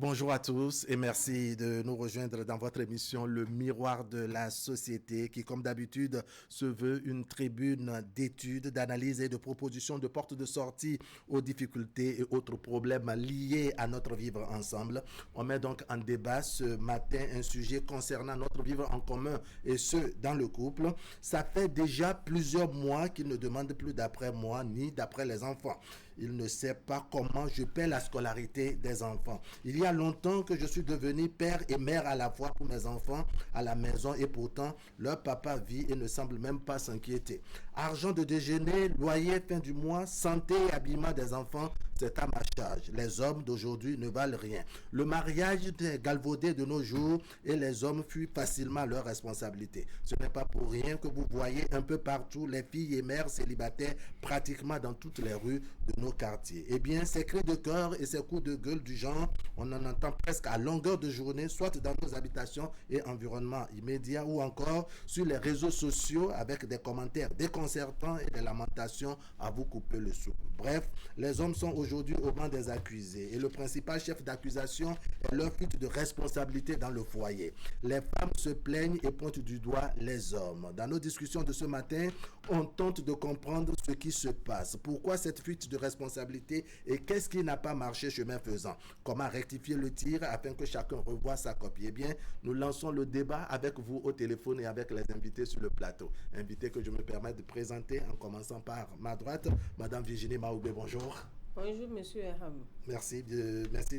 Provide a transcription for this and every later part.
Bonjour à tous et merci de nous rejoindre dans votre émission Le Miroir de la Société qui, comme d'habitude, se veut une tribune d'études, d'analyse et de propositions de portes de sortie aux difficultés et autres problèmes liés à notre vivre ensemble. On met donc en débat ce matin un sujet concernant notre vivre en commun et ce, dans le couple. Ça fait déjà plusieurs mois qu'il ne demande plus d'après moi ni d'après les enfants. Il ne sait pas comment je paie la scolarité des enfants. Il y a longtemps que je suis devenu père et mère à la fois pour mes enfants à la maison et pourtant leur papa vit et ne semble même pas s'inquiéter. Argent de déjeuner, loyer, fin du mois, santé et habillement des enfants, c'est à ma charge. Les hommes d'aujourd'hui ne valent rien. Le mariage est galvaudé de nos jours et les hommes fuient facilement leurs responsabilités. Ce n'est pas pour rien que vous voyez un peu partout les filles et mères célibataires pratiquement dans toutes les rues de nos quartiers. Eh bien, ces cris de cœur et ces coups de gueule du genre, on en entend presque à longueur de journée, soit dans nos habitations et environnements immédiats ou encore sur les réseaux sociaux avec des commentaires déconcertants et des lamentations à vous couper le souffle. Bref, les hommes sont aujourd'hui au banc des accusés et le principal chef d'accusation est leur fuite de responsabilité dans le foyer. Les femmes se plaignent et pointent du doigt les hommes. Dans nos discussions de ce matin, on tente de comprendre ce qui se passe. Pourquoi cette fuite de responsabilité et qu'est-ce qui n'a pas marché chemin faisant? Comment rectifier le tir afin que chacun revoie sa copie? Eh bien, nous lançons le débat avec vous au téléphone et avec les invités sur le plateau. Invités que je me permets de présenter en commençant par ma droite, Madame Virginie Maoubé, bonjour. Bonjour, Monsieur Eham. Merci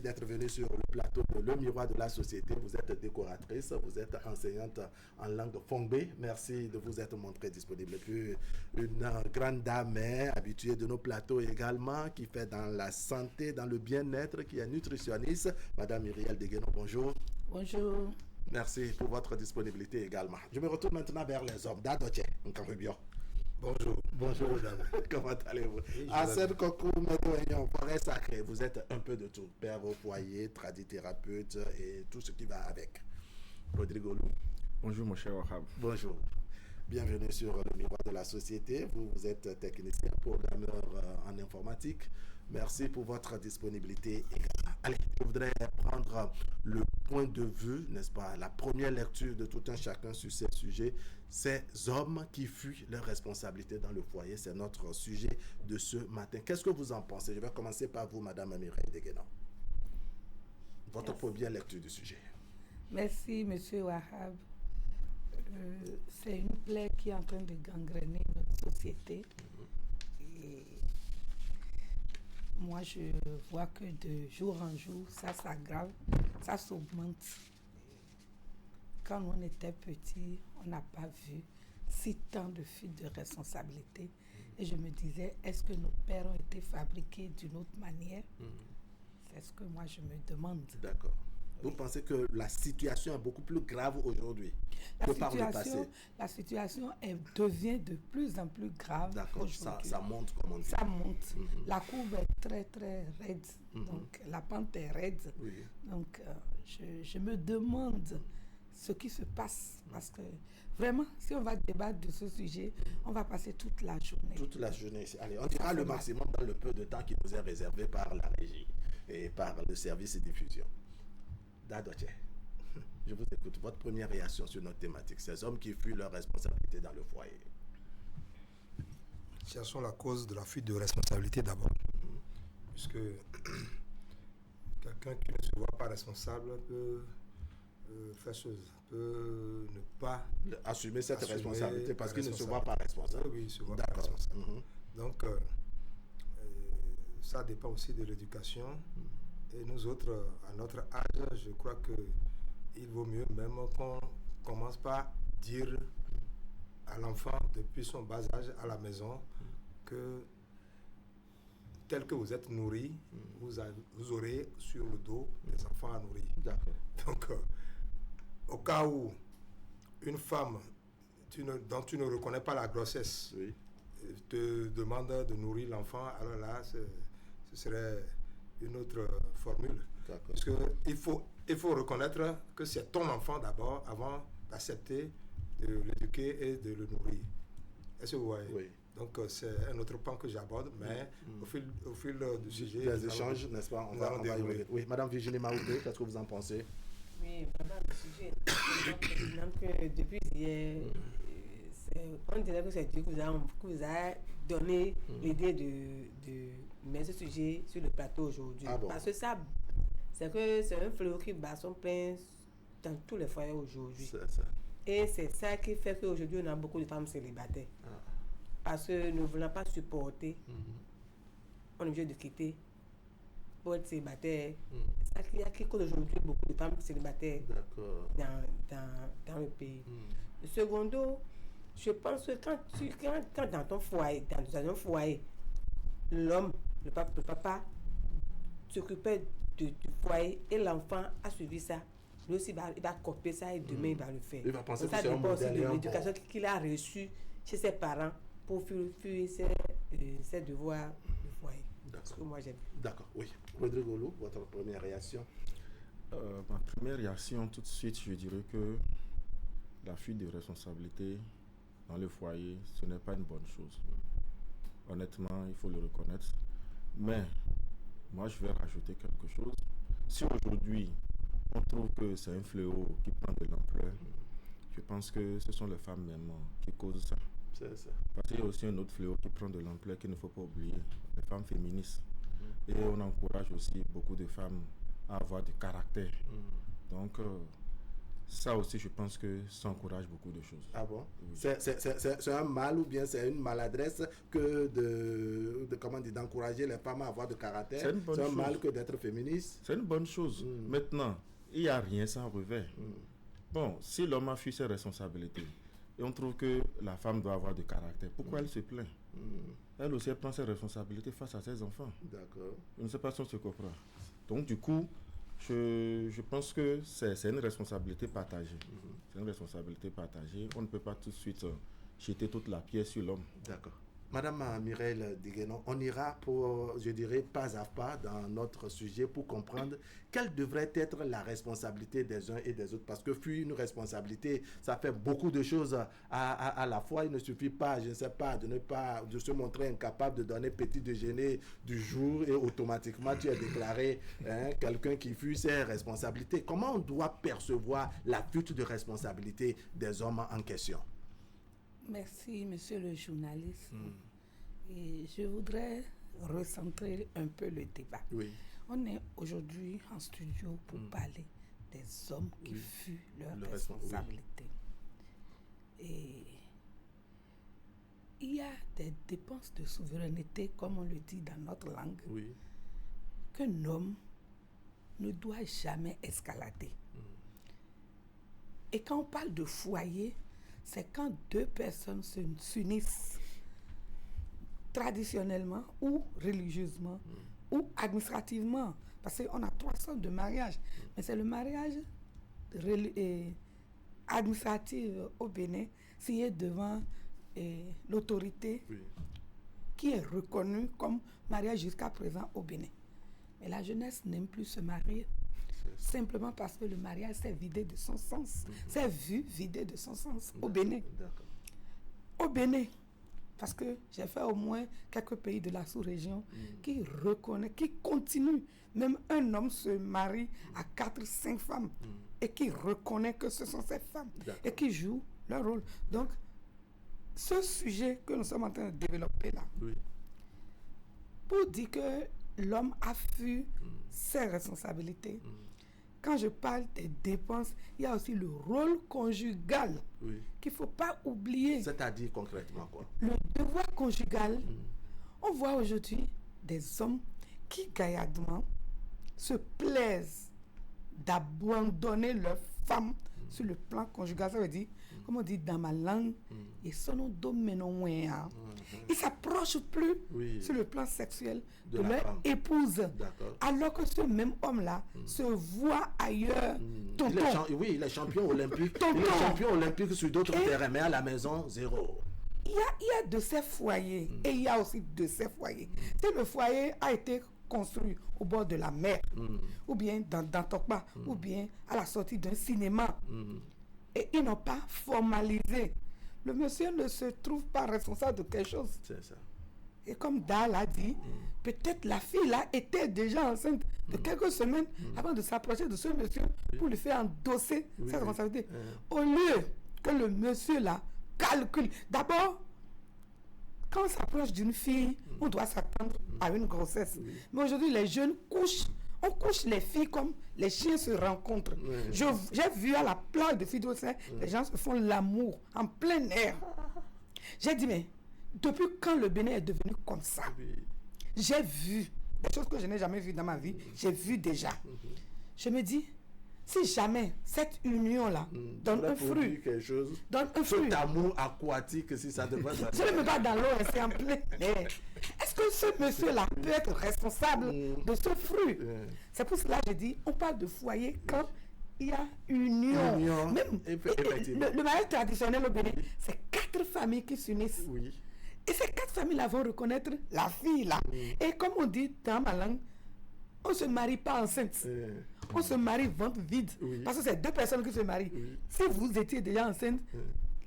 d'être venu sur le plateau de Le Miroir de la Société. Vous êtes décoratrice, vous êtes enseignante en langue fongbe. Merci de vous être montrée disponible. Et puis, une grande dame habituée de nos plateaux également, qui fait dans la santé, dans le bien-être, qui est nutritionniste. Madame Myriel Degueno, bonjour. Bonjour. Merci pour votre disponibilité également. Je me retourne maintenant vers les hommes. Dadoche, Nkamubio. Bonjour. Bonjour. Comment allez-vous? Arsène Kokou, Médouignon, Forêt Sacrée, vous êtes un peu de tout. Père au foyer, tradithérapeute et tout ce qui va avec. Rodrigo Lou. Bonjour mon cher Wahab. Bonjour. Bienvenue sur le Miroir de la Société. Vous êtes technicien, programmeur en informatique. Merci pour votre disponibilité également. Allez, je voudrais prendre le point de vue, n'est-ce pas, la première lecture de tout un chacun sur ces sujets. Ces hommes qui fuient leurs responsabilités dans le foyer, c'est notre sujet de ce matin. Qu'est-ce que vous en pensez? Je vais commencer par vous, Madame Mireille Deguenon. Votre première lecture du sujet. Merci, Monsieur Wahab. C'est une plaie qui est en train de gangréner notre société. Et moi, je vois que de jour en jour, ça s'aggrave, ça s'augmente. Quand on était petit, on n'a pas vu si tant de fuites de responsabilité. Et je me disais, est-ce que nos pères ont été fabriqués d'une autre manière? C'est ce que moi, je me demande. D'accord. Vous pensez que la situation est beaucoup plus grave aujourd'hui que par le passé? La situation devient de plus en plus grave. D'accord, ça monte comme on dit. Ça monte. La courbe est très très raide. Donc la pente est raide. Oui. Donc je me demande ce qui se passe. Parce que vraiment, si on va débattre de ce sujet, on va passer toute la journée. Toute la journée. Allez, on dira le maximum dans le peu de temps qui nous est réservé par la régie et par le service de diffusion. Dadoche, je vous écoute. Votre première réaction sur notre thématique, ces hommes qui fuient leurs responsabilités dans le foyer. Cherchons la cause de la fuite de responsabilité d'abord. Puisque quelqu'un qui ne se voit pas responsable peut faire chose, peut ne pas assumer cette responsabilité parce qu'il ne se voit pas responsable. Oui, il ne se voit pas responsable. Donc, ça dépend aussi de l'éducation. Et nous autres, à notre âge, je crois qu'il vaut mieux même qu'on commence par dire à l'enfant depuis son bas âge à la maison que tel que vous êtes nourri, vous aurez sur le dos des enfants à nourrir. D'accord. Donc, au cas où une femme dont tu ne reconnais pas la grossesse te demande de nourrir l'enfant, alors là, ce serait une autre formule. Parce qu'il faut reconnaître que c'est ton enfant d'abord avant d'accepter de l'éduquer et de le nourrir. Est-ce que vous voyez? Oui. Donc, c'est un autre point que j'aborde, mais au fil du sujet... Des échanges, n'est-ce pas? On va y revenir. Oui, Madame Virginie Maoudé, qu'est-ce que vous en pensez? Oui, vraiment, le sujet est tellement pertinent que depuis hier, on dirait que c'est Dieu qui vous a donné l'idée de mettre ce sujet sur le plateau aujourd'hui. Ah bon? Parce que ça, c'est un fléau qui bat son plein dans tous les foyers aujourd'hui. C'est ça. Et c'est ça qui fait qu'aujourd'hui, on a beaucoup de femmes célibataires. Parce que nous ne voulons pas supporter, on est obligé de quitter pour être célibataire. C'est ça qui cause aujourd'hui beaucoup de femmes célibataires dans le pays. Le secondo, je pense que quand dans ton foyer, dans un foyer, l'homme, le papa s'occupait du foyer et l'enfant a suivi ça, lui aussi il va copier ça et demain il va le faire. Il va penser que c'est un modèle de l'éducation qu'il a reçue chez ses parents pour fuir ses devoirs du foyer. C'est ce que moi j'ai vu. D'accord, oui. Rodrigo Lou, votre première réaction? Ma première réaction, tout de suite, je dirais que la fuite de responsabilité dans le foyer, ce n'est pas une bonne chose. Honnêtement, il faut le reconnaître. Mais, moi, je vais rajouter quelque chose. Si aujourd'hui, on trouve que c'est un fléau qui prend de l'ampleur, je pense que ce sont les femmes même qui causent ça. C'est ça. Parce qu'il y a aussi un autre fléau qui prend de l'ampleur qu'il ne faut pas oublier, les femmes féministes. Et on encourage aussi beaucoup de femmes à avoir du caractère. Donc, ça aussi, je pense que ça encourage beaucoup de choses. Ah bon? Oui. C'est un mal ou bien c'est une maladresse que d'encourager les femmes à avoir de caractère? C'est un mal que d'être féministe? C'est une bonne chose. Maintenant, il n'y a rien sans revers. Bon, si l'homme a fui ses responsabilités et on trouve que la femme doit avoir du caractère, pourquoi elle se plaint? Elle aussi elle prend ses responsabilités face à ses enfants. D'accord. Je ne sais pas si on se comprend. Donc, du coup, je pense que c'est une responsabilité partagée. C'est une responsabilité partagée. On ne peut pas tout de suite jeter toute la pierre sur l'homme. D'accord. Madame Mireille Diguénon, on ira pour, je dirais, pas à pas dans notre sujet pour comprendre quelle devrait être la responsabilité des uns et des autres. Parce que fuir une responsabilité, ça fait beaucoup de choses à la fois. Il ne suffit pas, je ne sais pas, de se montrer incapable de donner petit déjeuner du jour et automatiquement tu es déclaré quelqu'un qui fuit ses responsabilités. Comment on doit percevoir la fuite de responsabilité des hommes en question? Merci, monsieur le journaliste. Et je voudrais recentrer un peu le débat. Oui. On est aujourd'hui en studio pour parler des hommes qui fuient leurs responsabilités. Et il y a des dépenses de souveraineté, comme on le dit dans notre langue, qu'un homme ne doit jamais escalader. Et quand on parle de foyer, c'est quand deux personnes s'unissent traditionnellement ou religieusement ou administrativement. Parce qu'on a 3 sortes de mariages. Mais c'est le mariage administratif au Bénin, signé devant l'autorité qui est reconnue comme mariage jusqu'à présent au Bénin. Mais la jeunesse n'aime plus se marier. Simplement parce que le mariage s'est vidé de son sens. C'est vu vidé de son sens au Bénin. Au Bénin, parce que j'ai fait au moins quelques pays de la sous-région qui reconnaissent, qui continuent. Même un homme se marie à 4-5 femmes et qui reconnaît que ce sont ces femmes et qui jouent leur rôle. Donc, ce sujet que nous sommes en train de développer là, pour dire que l'homme a fui ses responsabilités. Quand je parle des dépenses, il y a aussi le rôle conjugal qu'il ne faut pas oublier. C'est-à-dire concrètement quoi? Le devoir conjugal, on voit aujourd'hui des hommes qui gaillardement se plaisent d'abandonner leur femme sur le plan conjugal. Ça veut dire, comme on dit dans ma langue, ils sont dominants. Ils ne s'approchent plus sur le plan sexuel de leur épouse. Alors que ce même homme-là se voit ailleurs. Il est champion olympique. Il est champion olympique sur d'autres terrains, mais à la maison, zéro. Il y a de ces foyers et il y a aussi de ces foyers. Si le foyer a été construit au bord de la mer, ou bien dans Tokpa, ou bien à la sortie d'un cinéma, et ils n'ont pas formalisé le monsieur ne se trouve pas responsable de quelque chose. C'est ça. Et comme Dal a dit, peut-être la fille là était déjà enceinte de quelques semaines avant de s'approcher de ce monsieur pour lui faire endosser sa responsabilité. Au lieu que le monsieur là calcule. D'abord, quand on s'approche d'une fille, on doit s'attendre à une grossesse. Mais aujourd'hui, les jeunes couchent. On couche les filles comme les chiens se rencontrent. J'ai vu à la plage de filles d'Océan, les gens se font l'amour en plein air. J'ai dit, mais depuis quand le Bénin est devenu comme ça? J'ai vu des choses que je n'ai jamais vues dans ma vie. J'ai vu déjà. Je me dis, si jamais cette union-là donne un fruit, donne un fruit, cet amour aquatique, si ça devrait être... je ne me mets pas dans l'eau, c'est en plein air. Est-ce que ce monsieur-là peut être responsable de ce fruit? C'est pour cela que je dis, on parle de foyer quand il y a union. Même, le mariage traditionnel au Bénin, c'est 4 familles qui s'unissent. Et ces 4 familles-là vont reconnaître la fille là. Et comme on dit dans ma langue, on ne se marie pas enceinte. On se marie ventre vide. Parce que c'est 2 personnes qui se marient. Si vous étiez déjà enceinte,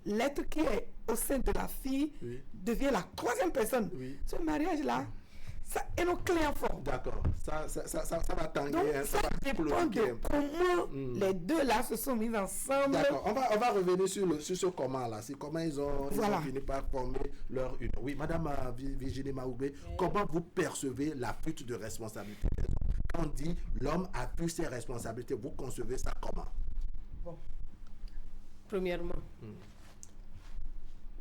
l'être qui est au sein de la fille devient la 3e personne. Ce mariage-là, ça est nos clés en forme. D'accord. Ça va tanguer. Donc, ça dépend de comment les deux là se sont mis ensemble. D'accord. On va revenir sur ce comment-là. C'est comment ils ont fini par former leur union. Oui, Madame Virginie Maoubé, comment vous percevez la fuite de responsabilité? Quand on dit l'homme a pu ses responsabilités, vous concevez ça comment? Bon. Premièrement,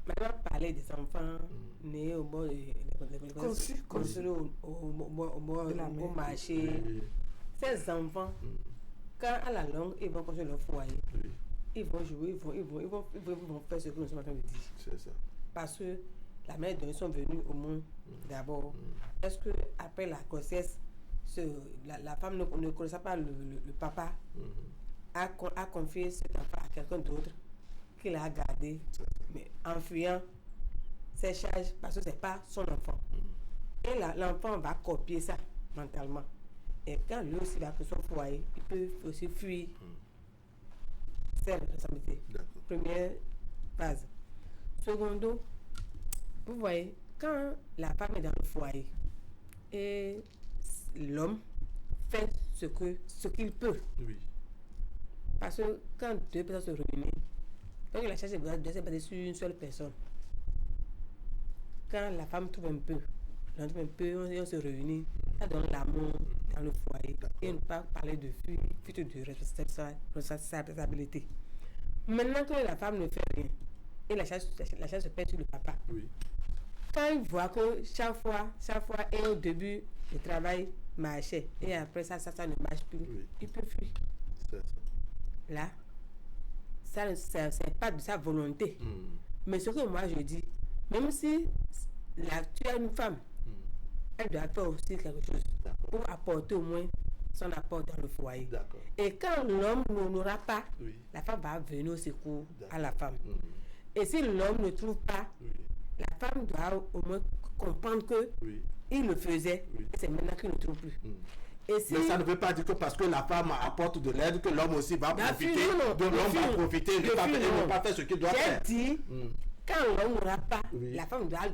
Madame parlait des enfants nés au bord conçus au marché. Ces enfants, quand à la longue, ils vont construire leur foyer. Ils vont jouer, ils vont faire ce que nous sommes en train de dire. C'est ça. Parce que la mère dont ils sont venus au monde d'abord. Est-ce que après la grossesse, la femme ne connaissait pas le papa, a confié cet enfant à quelqu'un d'autre qu'il a gardé, mais en fuyant ses charges parce que ce n'est pas son enfant. Et l'enfant va copier ça mentalement. Et quand lui aussi va que son foyer, il peut aussi fuir ses responsabilités. Première phase. Secondo, vous voyez, quand la femme est dans le foyer et l'homme fait ce qu'il peut. Parce que quand 2 personnes se réunissent, donc la charge doit se baser sur une seule personne. Quand la femme trouve un peu, on se réunit, ça donne l'amour dans le foyer. Et on ne peut pas parler de fuite de responsabilité. Maintenant que la femme ne fait rien, et la charge se pèse sur le papa. Quand il voit que chaque fois, et au début, le travail marchait, et après ça ne marche plus, il peut fuir. Là, ça c'est pas de sa volonté. Mais ce que moi je dis, même si tu as une femme, elle doit faire aussi quelque chose pour apporter au moins son apport dans le foyer. Et quand l'homme n'aura pas, la femme va venir au secours à la femme. Et si l'homme ne trouve pas, la femme doit au moins comprendre que il le faisait, et c'est maintenant qu'il ne trouve plus. Mais ça ne veut pas dire que parce que la femme apporte de l'aide que l'homme aussi va profiter. Donc l'homme va profiter et ne pas faire ce qu'il doit faire. J'ai dit, quand l'homme n'aura pas, la femme doit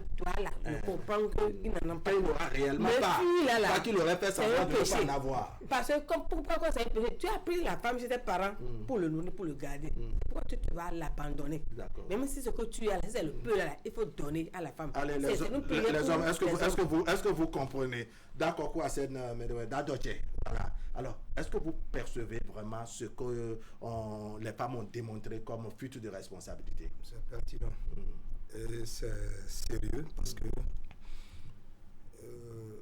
comprendre qu'il n'en a pas. Il n'aura réellement pas qu'il aurait fait savoir de ne pas en avoir. Parce que pourquoi c'est un péché? Tu as pris la femme chez tes parents pour le nourrir, pour le garder. Pourquoi tu vas l'abandonner? Même si ce que tu as là, c'est le peu là, il faut donner à la femme. Allez, les hommes, est-ce que vous comprenez? D'accord, quoi, c'est voilà. Alors, est-ce que vous percevez vraiment ce que les femmes ont démontré comme fuite de responsabilité? C'est pertinent. Et c'est sérieux parce que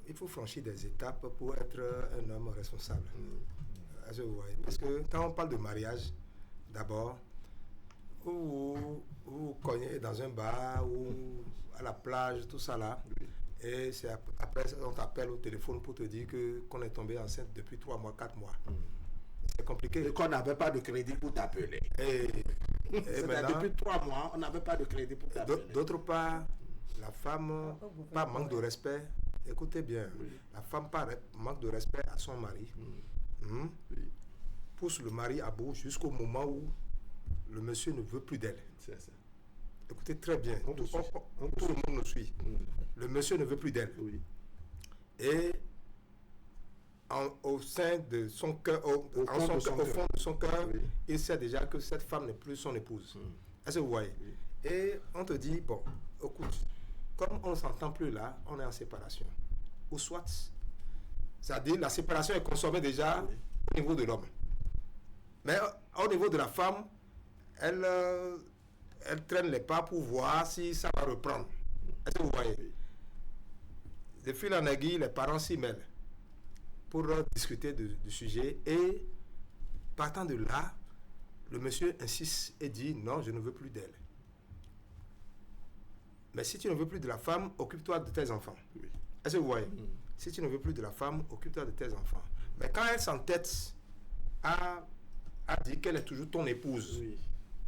il faut franchir des étapes pour être un homme responsable. Parce que quand on parle de mariage, d'abord, vous cognez dans un bar ou à la plage, tout ça là. Et c'est après on t'appelle au téléphone pour te dire qu'on est tombé enceinte depuis 3 mois, 4 mois. C'est compliqué. Et qu'on n'avait pas de crédit pour t'appeler. Et maintenant, depuis 3 mois, on n'avait pas de crédit pour t'appeler. D'autre part, la femme, par manque de respect, écoutez bien, la femme par manque de respect à son mari, pousse le mari à bout jusqu'au moment où le monsieur ne veut plus d'elle. C'est ça. écoutez très bien, On vous suit. tout le monde nous suit. Le monsieur ne veut plus d'elle. Oui. Et au sein de son cœur, au fond de son cœur, Oui. il sait déjà que cette femme n'est plus son épouse. Est-ce que vous voyez? Oui. Et on te dit, bon, écoute, comme on ne s'entend plus là, on est en séparation. Ou soit, c'est-à-dire la séparation est consommée déjà au niveau de l'homme. Mais au niveau de la femme, elle traîne les pas pour voir si ça va reprendre. Est-ce que vous voyez? De fil en aiguille, les parents s'y mêlent pour discuter du sujet. Et partant de là, le monsieur insiste et dit non, je ne veux plus d'elle. Mais si tu ne veux plus de la femme, occupe-toi de tes enfants. Oui. Est-ce que vous voyez? Si tu ne veux plus de la femme, occupe-toi de tes enfants. Mais quand elle s'entête à dire qu'elle est toujours ton épouse, Oui.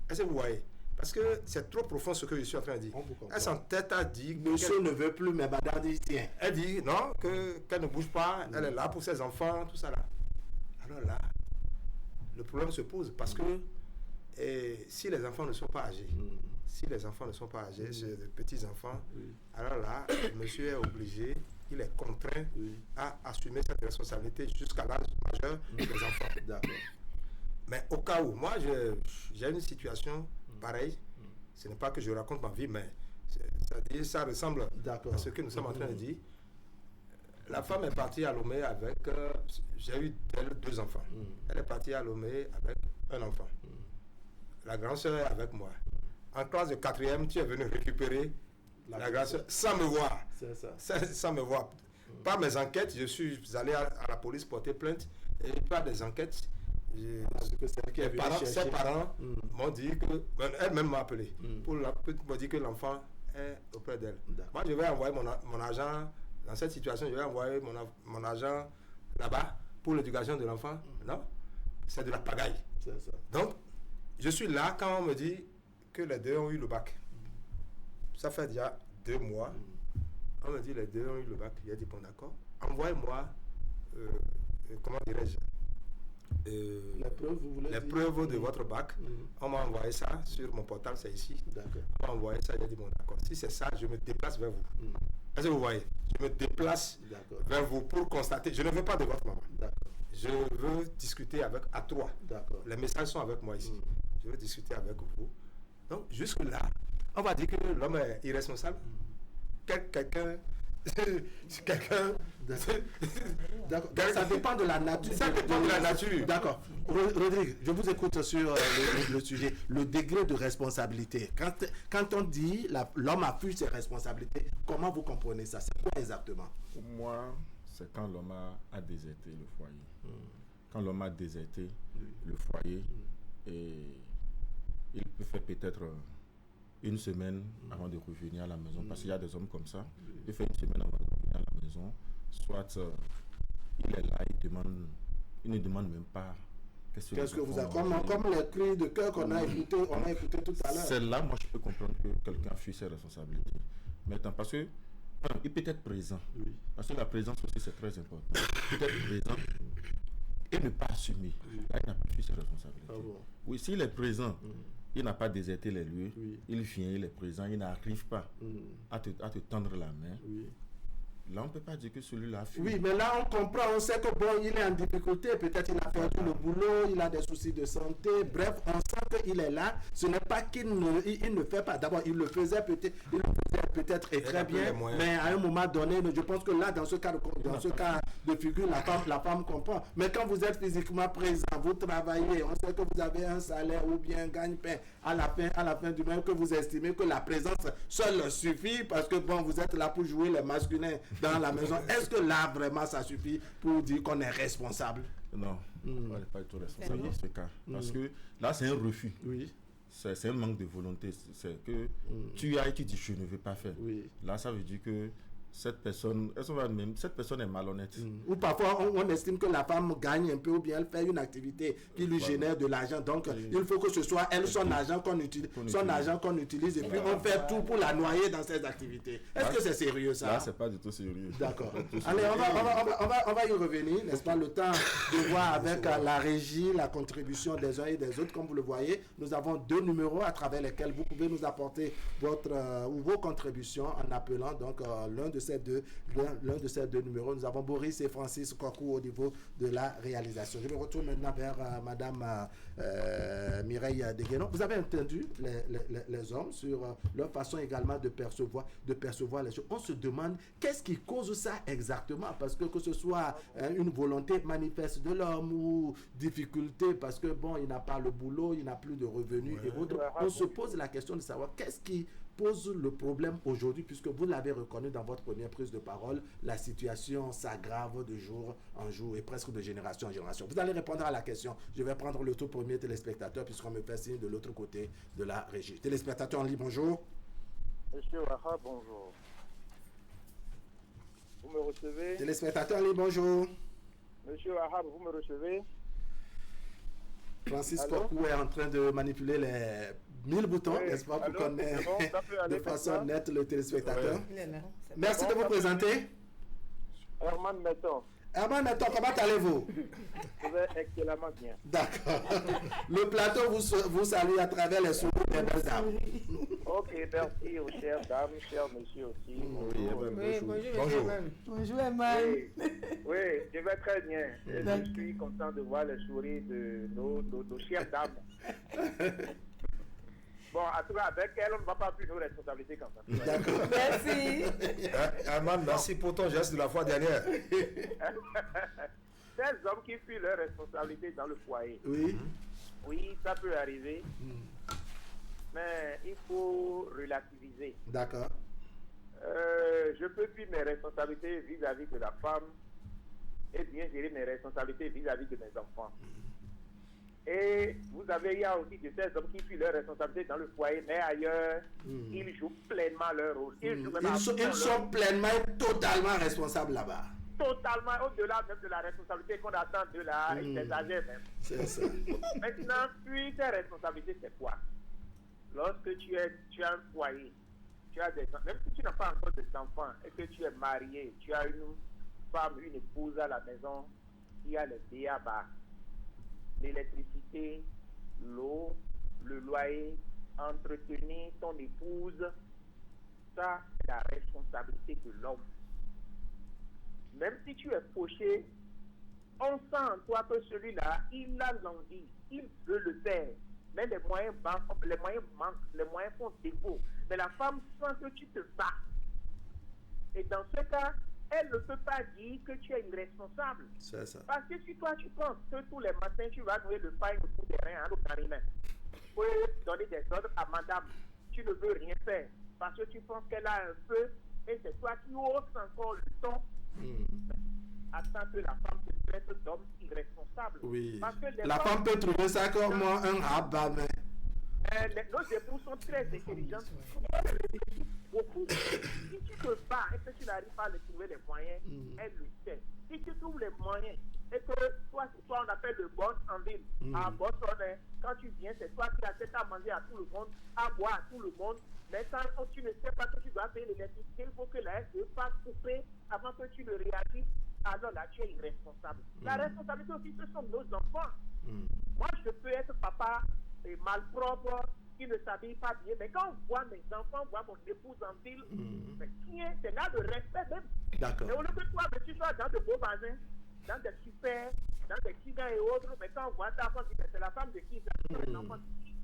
est-ce que vous voyez? Parce que c'est trop profond ce que je suis en train de dire. On vous comprend. Elle s'entête à dire Monsieur ne veut plus, mais madame dit tiens. elle dit non, qu'elle ne bouge pas, elle est là pour ses enfants, tout ça là. Alors là, le problème se pose parce que si les enfants ne sont pas âgés, c'est des petits-enfants, alors là, le monsieur est obligé, il est contraint à assumer cette responsabilité jusqu'à l'âge majeur des enfants. D'accord. Mais au cas où, moi j'ai une situation pareille, ce n'est pas que je raconte ma vie, mais ça ressemble à ce que nous sommes en train de dire. La femme est partie à Lomé avec, j'ai eu deux enfants. Elle est partie à Lomé avec un enfant. La grande soeur est avec moi. En classe de 4e, tu es venu récupérer la grande soeur sans me voir. C'est ça. Sans me voir. Par mes enquêtes, je suis allé à la police porter plainte. Et par des enquêtes, ses parents m'ont dit que, elle-même m'a appelé pour me dire que l'enfant est auprès d'elle. Moi, je vais envoyer mon agent, dans cette situation, je vais envoyer mon agent là-bas pour l'éducation de l'enfant. Non, c'est de la pagaille. C'est ça. Donc, je suis là quand on me dit que les deux ont eu le bac. Ça fait déjà 2 mois. On me dit les deux ont eu le bac. J'ai dit bon d'accord. Envoyez-moi, comment dirais-je, les preuves de votre bac. On m'a envoyé ça sur mon portable, c'est ici. D'accord. On m'a envoyé ça, j'ai dit bon d'accord. Si c'est ça, je me déplace vers vous. Est-ce que vous voyez? Je me déplace vers vous pour constater. Je ne veux pas de votre maman. Je veux discuter à 3. Les messages sont avec moi ici. Je veux discuter avec vous. Donc, jusque-là, on va dire que l'homme est irresponsable. Quelqu'un. D'accord. Ça dépend de la nature. Ça dépend de la nature. D'accord. Rodrigue, je vous écoute sur le sujet. Le degré de responsabilité. Quand on dit l'homme a fui ses responsabilités, comment vous comprenez ça? C'est quoi exactement? Pour moi, c'est quand l'homme a déserté le foyer. Quand l'homme a déserté le foyer, et il peut faire peut-être une semaine avant de revenir à la maison. Parce qu'il y a des hommes comme ça. Il fait une semaine avant de revenir à la maison. Soit il est là, il ne demande même pas qu'est-ce que vous avez. Comme les cris de cœur qu'on a écouté tout à l'heure. C'est là, moi, je peux comprendre que quelqu'un fuit ses responsabilités. Maintenant, parce que il peut être présent. Parce que la présence aussi, c'est très important. Il peut être présent et ne pas assumer. Là, il n'a pas fui ses responsabilités. Oui, s'il est présent, il n'a pas déserté les lieux, il vient, il est présent, il n'arrive pas à te tendre la main. Là, on ne peut pas dire que celui-là a fui. Oui, mais là, on comprend, on sait que bon, il est en difficulté, peut-être il a perdu le boulot, il a des soucis de santé, bref, on sent qu'il est là. Ce n'est pas qu'il ne fait pas. D'abord, il le faisait peut-être et très bien, mais à un moment donné, je pense que là, dans ce cas de figure, la femme comprend. Mais quand vous êtes physiquement présent, vous travaillez, on sait que vous avez un salaire ou bien un gagne-pain à la fin du mois, que vous estimez que la présence seule suffit parce que bon, vous êtes là pour jouer les masculins dans la maison. Est-ce que là, vraiment, ça suffit pour dire qu'on est responsable? Non, on n'est pas du tout responsable dans ce cas. Parce que là, c'est un refus. C'est un manque de volonté. C'est que tu as et tu dis, je ne veux pas faire. Là, ça veut dire que cette personne est malhonnête. Ou parfois on estime que la femme gagne un peu ou bien elle fait une activité qui lui génère de l'argent. Donc il faut que ce soit elle, son argent qu'on utilise et puis on fait tout pour la noyer dans ses activités. Est-ce que c'est sérieux ça? Là, c'est pas du tout sérieux. D'accord. Allez, on va y revenir, n'est-ce pas? Le temps de voir avec la régie, la contribution des uns et des autres. Comme vous le voyez, nous avons 2 numéros à travers lesquels vous pouvez nous apporter vos contributions en appelant donc l'un de ces deux numéros. Nous avons Boris et Francis Kokou au niveau de la réalisation. Je me retourne maintenant vers Madame Mireille Deguénon. Vous avez entendu les hommes sur leur façon également de percevoir les choses. On se demande qu'est-ce qui cause ça exactement, parce que ce soit une volonté manifeste de l'homme ou difficulté parce que bon, il n'a pas le boulot, il n'a plus de revenus et autres. On se pose la question de savoir qu'est-ce qui pose le problème aujourd'hui, puisque vous l'avez reconnu dans votre première prise de parole, la situation s'aggrave de jour en jour et presque de génération en génération. Vous allez répondre à la question. Je vais prendre le tout premier téléspectateur puisqu'on me fait signe de l'autre côté de la régie. Téléspectateur en ligne, bonjour. Monsieur Wahab, bonjour. Vous me recevez? Téléspectateur en ligne, bonjour. Monsieur Wahab, vous me recevez? Francis Kokou est en train de manipuler les 1000 boutons, oui, n'est-ce pas, pour qu'on ait de façon nette le téléspectateur. Oui. Merci de vous présenter. Herman Metton. Herman Metton, comment allez-vous? Je vais excellemment bien. D'accord. Le plateau vous salue à travers les sourires des belles dames. Ok, merci aux chères dames, chers messieurs aussi. Bonjour Herman. Oui, je vais très bien. Je suis content de voir les sourires de nos chères dames. Bon, en tout cas, avec elle, on ne va pas plus nos responsabilités comme ça. D'accord. Merci. Herman, merci pour ton geste de la fois dernière. Ces hommes qui fuient leurs responsabilités dans le foyer. Oui. Oui, ça peut arriver. Mais il faut relativiser. D'accord. Je peux fuir mes responsabilités vis-à-vis de la femme et bien gérer mes responsabilités vis-à-vis de mes enfants. Et il y a aussi de ces hommes qui fuient leurs responsabilités dans le foyer, mais ailleurs, ils jouent pleinement leur rôle. Ils sont pleinement et totalement responsables là-bas. Totalement, au-delà même de la responsabilité qu'on attend de des âgés même. C'est ça. Maintenant, puis tes responsabilités, c'est quoi? Lorsque tu as un foyer, tu as des enfants, même si tu n'as pas encore d'enfants et que tu es marié, tu as une femme, une épouse à la maison, qui a les B.A.B.A. l'électricité, l'eau, le loyer, entretenir ton épouse, ça, c'est la responsabilité de l'homme. Même si tu es fauché, on sent en toi que celui-là, il a l'envie, il veut le faire. Mais les moyens manquent, les moyens font défaut. Mais la femme sent que tu te bats. Et dans ce cas, elle ne peut pas dire que tu es irresponsable. C'est ça. Parce que si toi, tu penses que tous les matins, tu vas nouer le pain au bout des reins à l'autre pour donner des ordres à madame, tu ne veux rien faire. Parce que tu penses qu'elle a un feu et c'est toi qui hausses encore le ton. Attends que la femme te traite d'homme irresponsable. Oui. Parce que la femme peut trouver ça comme un rabat, mais... nos époux sont très intelligents. Beaucoup. Si tu te bats et que tu n'arrives pas à trouver les moyens, elle le sait. Si tu trouves les moyens et que toi, c'est toi, on appelle le boss en ville. À Boston, quand tu viens, c'est toi qui achètes à manger à tout le monde, à boire à tout le monde. Mais quand tu ne sais pas que tu dois payer l'électricité, il faut que la SE fasse couper avant que tu ne réagisses. Alors là, tu es irresponsable. La responsabilité aussi, ce sont nos enfants. Moi, je peux être papa malpropre, qui ne s'habille pas bien, mais quand on voit mes enfants, on voit mon épouse en ville, c'est là le respect même. D'accord. Et au lieu que toi, tu sois dans de beaux magasins, dans des super, dans des Kiga et autres, mais quand on voit ta femme, c'est la femme de qui les enfants de qui?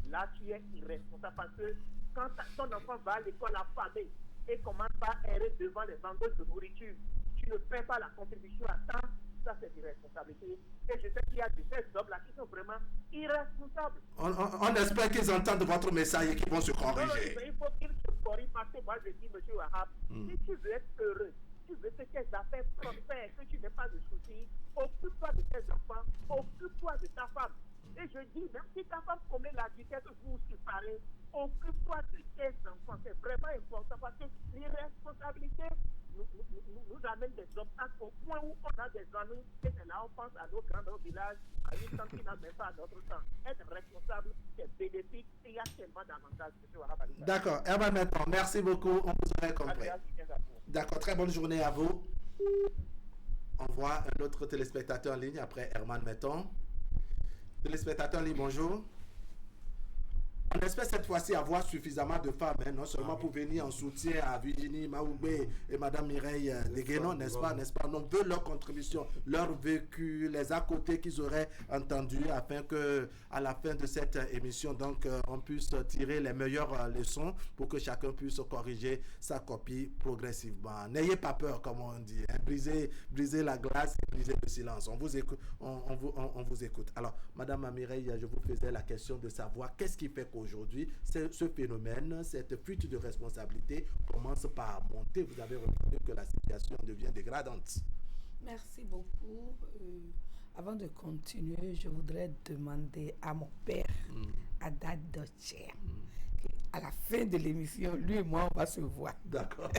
Là, tu es irresponsable parce que quand ton enfant va à l'école affamé et commence par errer devant les vendeuses de nourriture, tu ne fais pas la contribution à temps, ça c'est irresponsabilité. Et je sais qu'il y a de ces hommes-là qui sont vraiment irresponsables. On espère qu'ils entendent votre message et qu'ils vont se corriger. Non, il faut qu'ils se corrigent parce que moi je dis, M. Wahab, si tu veux être heureux, tu veux que tes affaires prospèrent, que tu n'aies pas de soucis, occupe-toi de tes enfants, occupe-toi de ta femme. Et je dis, même si ta femme commet la vitesse, vous vous séparez, occupe-toi de tes enfants. C'est vraiment important parce que les responsabilités nous amènent des obstacles au point où on a des amis et c'est là on pense à nos grands, nos villages, à une tante qui n'a même pas notre temps. Être responsable, c'est bénéfique et il y a tellement d'avantages. D'accord. Herman Menton, merci beaucoup. On vous aurait compris. D'accord. Très bonne journée à vous. On voit un autre téléspectateur en ligne après Herman Menton. Téléspectateur en ligne, bonjour. On espère cette fois-ci avoir suffisamment de femmes, hein, non seulement pour venir en soutien à Virginie Maoubé et Madame Mireille Deguénon, n'est-ce pas? On veut leur contribution, leur vécu, les à côté qu'ils auraient entendus, afin que à la fin de cette émission, donc, on puisse tirer les meilleures leçons pour que chacun puisse corriger sa copie progressivement. N'ayez pas peur, comme on dit, hein. Brisez la glace, brisez le silence. On vous écoute. On vous écoute. Alors, Madame Mireille, je vous faisais la question de savoir qu'est-ce qui fait qu'aujourd'hui, ce phénomène, cette fuite de responsabilité commence par monter. Vous avez reconnu que la situation devient dégradante. Merci beaucoup. Avant de continuer, je voudrais demander à mon père, Haddad Dotcher, qu'à la fin de l'émission, lui et moi, on va se voir. D'accord.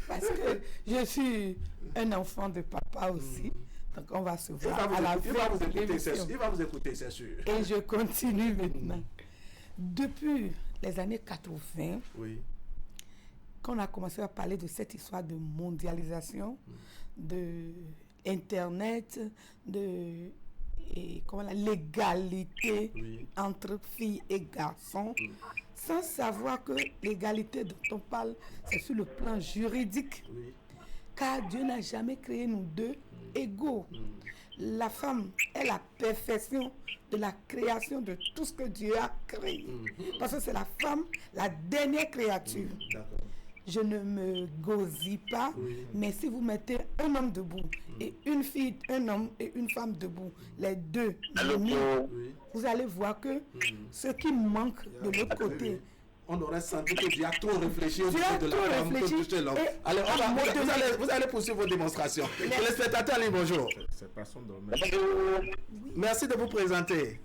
Parce que je suis un enfant de papa aussi. Donc on va se voir à la fin de l'émission. Il va vous écouter, c'est sûr. Et je continue maintenant. Depuis les années 80, oui, quand on a commencé à parler de cette histoire de mondialisation, de Internet, de la l'égalité entre filles et garçons, sans savoir que l'égalité dont on parle, c'est sur le plan juridique. Car Dieu n'a jamais créé nous deux égaux. La femme est la perfection de la création de tout ce que Dieu a créé. Parce que c'est la femme, la dernière créature. Je ne me gosille pas, mais si vous mettez un homme debout et une fille, un homme et une femme debout, les deux, vous allez voir que ce qui manque de l'autre côté, on aurait senti que Dieu a trop réfléchi au niveau de la femme pour toucher l'homme. Allez, vous allez poursuivre vos démonstrations. Téléspectateurs, allez, bonjour. C'est pas son domaine. Merci de vous présenter.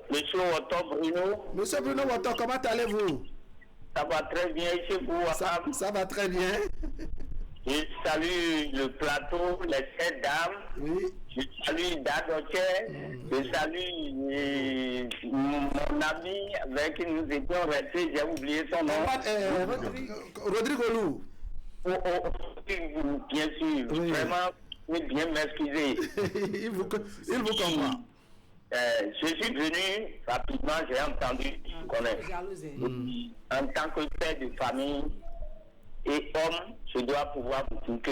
Monsieur Watto Bruno. Monsieur Bruno Watto, comment allez-vous? Ça va très bien chez vous. Ça va très bien. Je salue le plateau, les 7 dames. Oui. Je salue Dadoche. Je salue mon ami avec qui nous étions restés. J'ai oublié son nom. Rodrigo Lou. Bien sûr. Oui. Vraiment, bien m'excuser. il vous comprend. Je suis venu rapidement, j'ai entendu connaître. En tant que père de famille et homme, je dois pouvoir vous dire que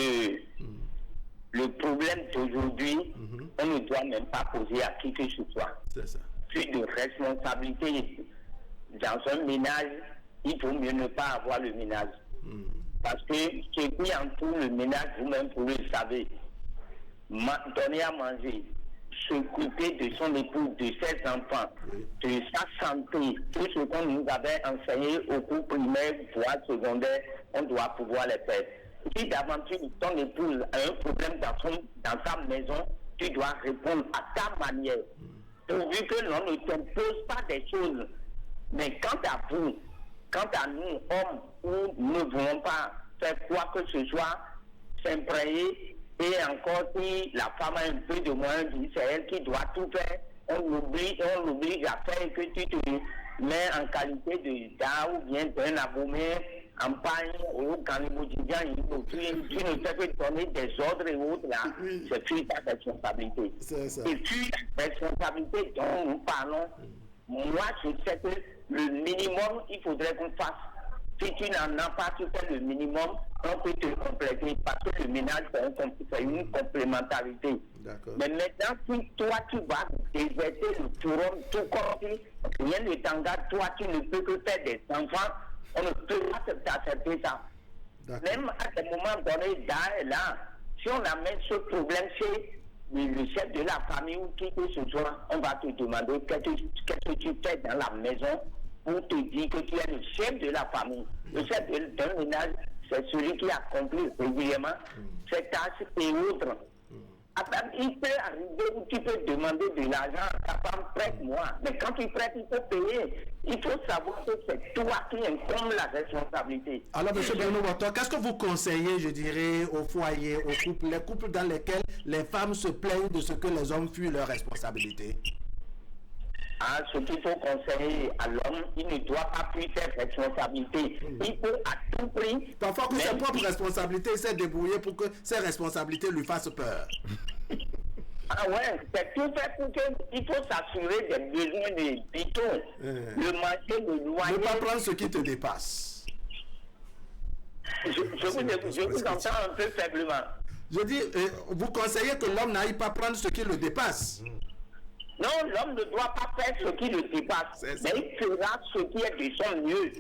le problème d'aujourd'hui, on ne doit même pas poser à qui que ce soit. C'est ça. Plus de responsabilité dans un ménage, il vaut mieux ne pas avoir le ménage. Parce que ce qui entoure le ménage, vous-même vous le savez, donner à manger, s'occuper de son époux, de ses enfants, de sa santé, tout ce qu'on nous avait enseigné au cours primaire, voire secondaire, on doit pouvoir les faire. Si d'aventure ton épouse a un problème dans sa maison, tu dois répondre à ta manière. Pourvu que l'on ne t'impose pas des choses. Mais quant à vous, quant à nous, hommes, nous ne voulons pas faire quoi que ce soit, s'imprégner. Et encore, si la femme a un peu de moins, c'est elle qui doit tout faire. On l'oblige à faire que tu te mets en qualité de gars ou bien d'un abonné en pagne ou quand les quotidien, tu ne fais que donner des ordres et autres là. C'est plus ta responsabilité. Et puis la responsabilité dont nous parlons, moi je sais que le minimum, il faudrait qu'on fasse. Si tu n'en as pas, tu fais le minimum, on peut te compléter parce que le ménage, c'est une complémentarité. Mais maintenant, si toi, tu vas déserter le forum, tout comme si rien ne t'engage, toi, tu ne peux que faire des enfants, on ne peut pas t'accepter ça. Même à des moments donnés, là, si on amène ce problème chez le chef de la famille ou qui que ce soit, on va te demander qu'est-ce que tu fais dans la maison. Pour te dire que tu es le chef de la famille. Le chef d'un ménage, c'est celui qui accomplit régulièrement ses tâches et autres. Il peut arriver où tu peux demander de l'argent à ta femme, prête-moi. Mais quand tu prêtes, il faut payer. Il faut savoir que c'est toi qui incombe la responsabilité. Alors, M. Bruno Woto, qu'est-ce que vous conseillez, je dirais, aux foyers, aux couples, les couples dans lesquels les femmes se plaignent de ce que les hommes fuient leurs responsabilités? Ce qu'il faut conseiller à l'homme, il ne doit pas fuir ses responsabilités. Il faut à tout prix... Parfois que ses propres responsabilités, il s'est débrouillé pour que ses responsabilités lui fassent peur. Ah ouais, c'est tout fait pour qu'il faut s'assurer des besoins des pitons. Le marché, le loyer... Ne pas prendre ce qui te dépasse. Je vous entends un peu faiblement. Je dis, vous conseillez que l'homme n'aille pas prendre ce qui le dépasse. Non, l'homme ne doit pas faire ce qui le dépasse, mais il fera ce qui est de son mieux.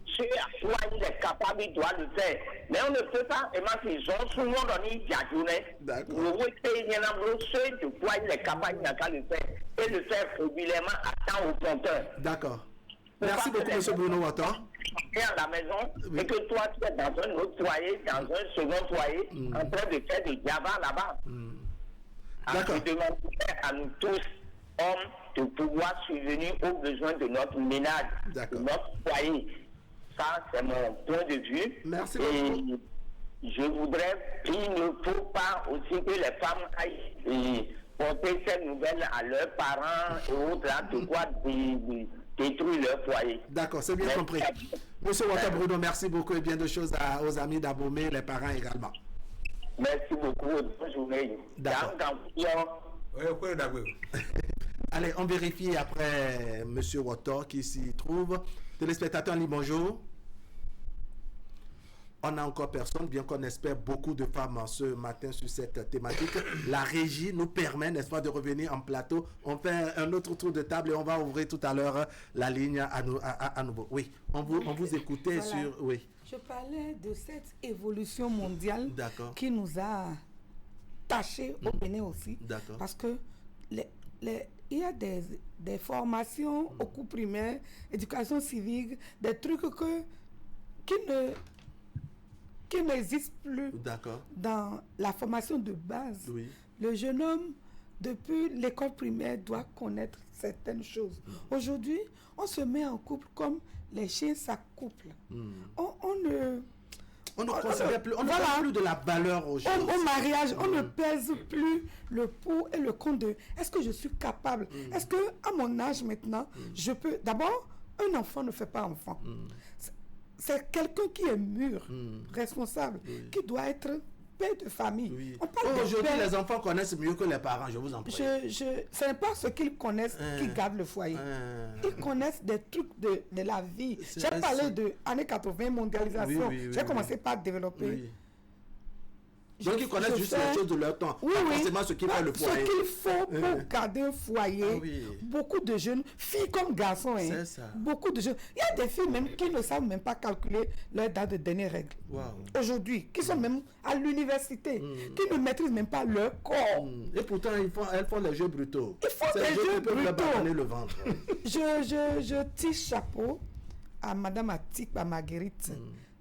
Ce à quoi il est capable, il doit le faire. Mais on ne peut pas émanciper. Souvent, on dit la journée. D'accord. Ce de quoi il est capable, il n'a qu'à le faire. Et le faire régulièrement à temps au compteur. D'accord. Merci beaucoup, M. Bruno Woto. À la maison, et que toi, tu es dans un autre foyer, dans un second foyer, en train de faire des diamants là-bas. D'accord. Je demande à nous tous, hommes, de pouvoir subvenir aux besoins de notre ménage, de notre foyer. Ça, c'est mon point de vue. Merci beaucoup. Je voudrais qu'il ne faut pas aussi que les femmes aillent porter ces nouvelles à leurs parents et autres, là, de quoi détruire leur foyer. D'accord, c'est bien compris. Monsieur Woto Bruno, merci beaucoup et bien de choses aux amis d'Abomey, les parents également. Merci beaucoup. Bonne journée. D'accord. Allez, on vérifie après M. Woto qui s'y trouve. Téléspectateurs, bonjour. On n'a encore personne, bien qu'on espère beaucoup de femmes ce matin sur cette thématique. La régie nous permet, n'est-ce pas, de revenir en plateau. On fait un autre tour de table et on va ouvrir tout à l'heure la ligne à nouveau. Oui, on vous écoutait sur... Oui. Je parlais de cette évolution mondiale qui nous a tâché au Bénin aussi. Parce que il y a des formations au cours primaire, éducation civique, des trucs qui n'existent plus dans la formation de base. Oui. Le jeune homme, depuis l'école primaire, doit connaître certaines choses. Aujourd'hui, on se met en couple comme les chiens s'accouplent. On ne considère plus, on ne donne plus de la valeur aux choses. Au mariage, on ne pèse plus le pour et le contre de est-ce que je suis capable? Est-ce que à mon âge maintenant, je peux... D'abord, un enfant ne fait pas enfant. C'est quelqu'un qui est mûr, responsable, qui doit être père de famille. Aujourd'hui, les enfants connaissent mieux que les parents, je vous en prie. Ce n'est pas ce qu'ils connaissent qui gardent le foyer. Ils connaissent des trucs de la vie. J'ai parlé de années 80, mondialisation. J'ai commencé par développer. Donc ils connaissent juste les choses de leur temps, pas forcément ce qu'il faut le foyer. Ce qu'il faut pour garder un foyer. Beaucoup de jeunes, filles comme garçons, beaucoup de jeunes. Il y a des filles même qui ne savent même pas calculer leur date de dernière règle. Aujourd'hui, qui sont même à l'université, qui ne maîtrisent même pas leur corps. Et pourtant, elles font les jeux brutaux. Ils font des jeux brutaux. Le ventre. Je tire chapeau à Madame Atik, à Marguerite.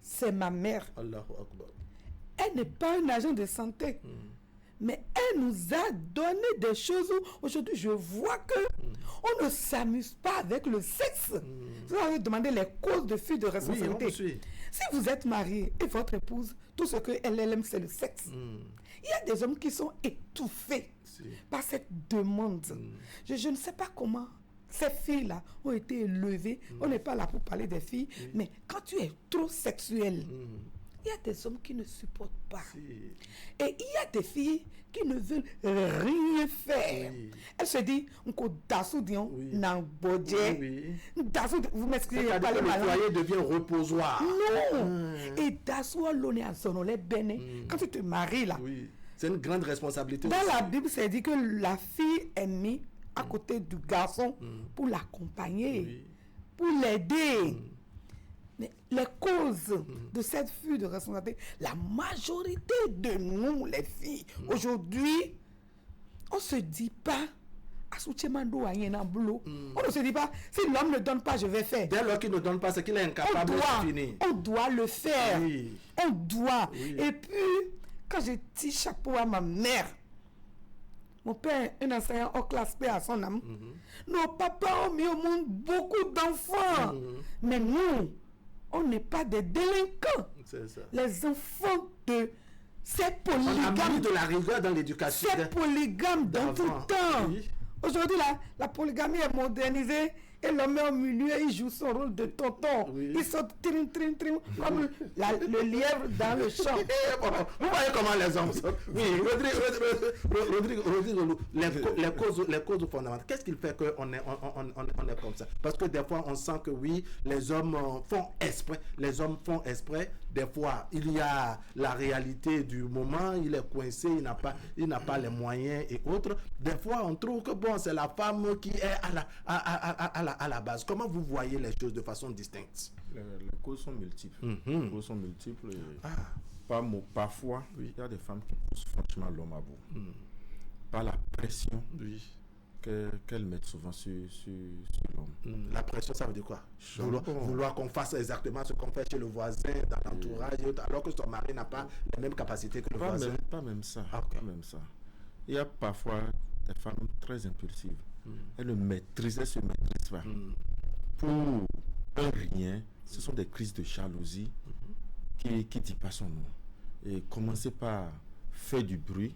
C'est ma mère. Allahu Akbar. Elle n'est pas un agent de santé. Mais elle nous a donné des choses où aujourd'hui je vois que on ne s'amuse pas avec le sexe. Vous allez demander les causes de fuite de responsabilité. Si vous êtes marié et votre épouse, tout ce qu'elle aime, c'est le sexe. Il y a des hommes qui sont étouffés par cette demande. Je ne sais pas comment ces filles-là ont été élevées. On n'est pas là pour parler des filles, mais quand tu es trop sexuel, il y a des hommes qui ne supportent pas. Et il y a des filles qui ne veulent rien faire. Elle se dit, vous m'excusez, le foyer devient reposoir. Non. Et quand tu te maries là, c'est une grande responsabilité. Dans la Bible, c'est dit que la fille est mise à côté du garçon pour l'accompagner, pour l'aider. Mais les causes de cette fuite de responsabilité, la majorité de nous, les filles, aujourd'hui, on ne se dit pas, on ne se dit pas, si l'homme ne donne pas, je vais faire. Dès lors qu'il ne donne pas, c'est qu'il est incapable de finir. On doit le faire. On doit. Et puis, quand je tire chapeau à ma mère, Mon père, un enseignant en classe paix à son âme. Nos papas ont mis au monde beaucoup d'enfants. Mais nous, on n'est pas des délinquants. C'est ça. Les enfants de ces On a mis polygames, de la rigueur dans l'éducation. ces polygames dans tout d'enfants. temps. Oui. Aujourd'hui, la polygamie est modernisée et l'homme met au milieu, il joue son rôle de tonton. Oui. Il saute trim, trim, trim, comme le lièvre dans le champ. Vous voyez comment les hommes sont. Oui, Rodrigue, les causes fondamentales. Qu'est-ce qui fait qu'on est, on est comme ça? Parce que des fois, on sent que oui, les hommes font exprès. Les hommes font exprès. Des fois, il y a la réalité du moment, il est coincé, il n'a pas les moyens et autres. Des fois, on trouve que bon, c'est la femme qui est à la base. Comment vous voyez les choses de façon distincte? Les causes sont multiples. Les causes sont multiples. Et parfois, il y a des femmes qui poussent franchement l'homme à bout. Par la pression qu'elles mettent souvent sur l'homme. La pression, ça veut dire quoi? Vouloir qu'on fasse exactement ce qu'on fait chez le voisin, dans l'entourage, et autres, alors que son mari n'a pas les mêmes capacités que le voisin. Pas même ça. Okay. Pas même ça. Il y a parfois des femmes très impulsives. Elles ne se maîtrisent pas. Pour un rien, ce sont des crises de jalousie qui dit pas son nom. Et commencer par faire du bruit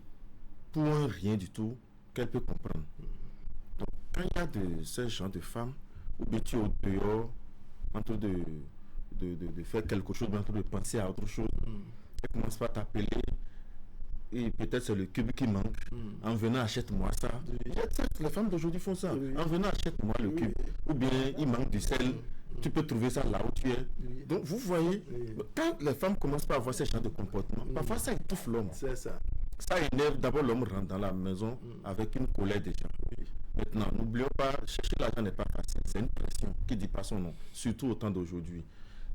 pour un rien du tout qu'elle peut comprendre. Donc, quand il y a de ce genre de femmes, ou bien tu es au dehors, en train de faire quelque chose, en train de penser à autre chose, elle commence par t'appeler, et peut-être c'est le cube qui manque. En venant, achète-moi ça. Les femmes d'aujourd'hui font ça. En venant, achète-moi le cube. Ou bien, il manque du sel. Tu peux trouver ça là où tu es. Donc, vous voyez, quand les femmes commencent par avoir ce genre de comportement, parfois ça étouffe l'homme. C'est ça. Ça énerve. D'abord, l'homme rentre dans la maison avec une colère déjà. Maintenant, n'oublions pas, chercher l'argent n'est pas facile. C'est une pression qui ne dit pas son nom, surtout au temps d'aujourd'hui.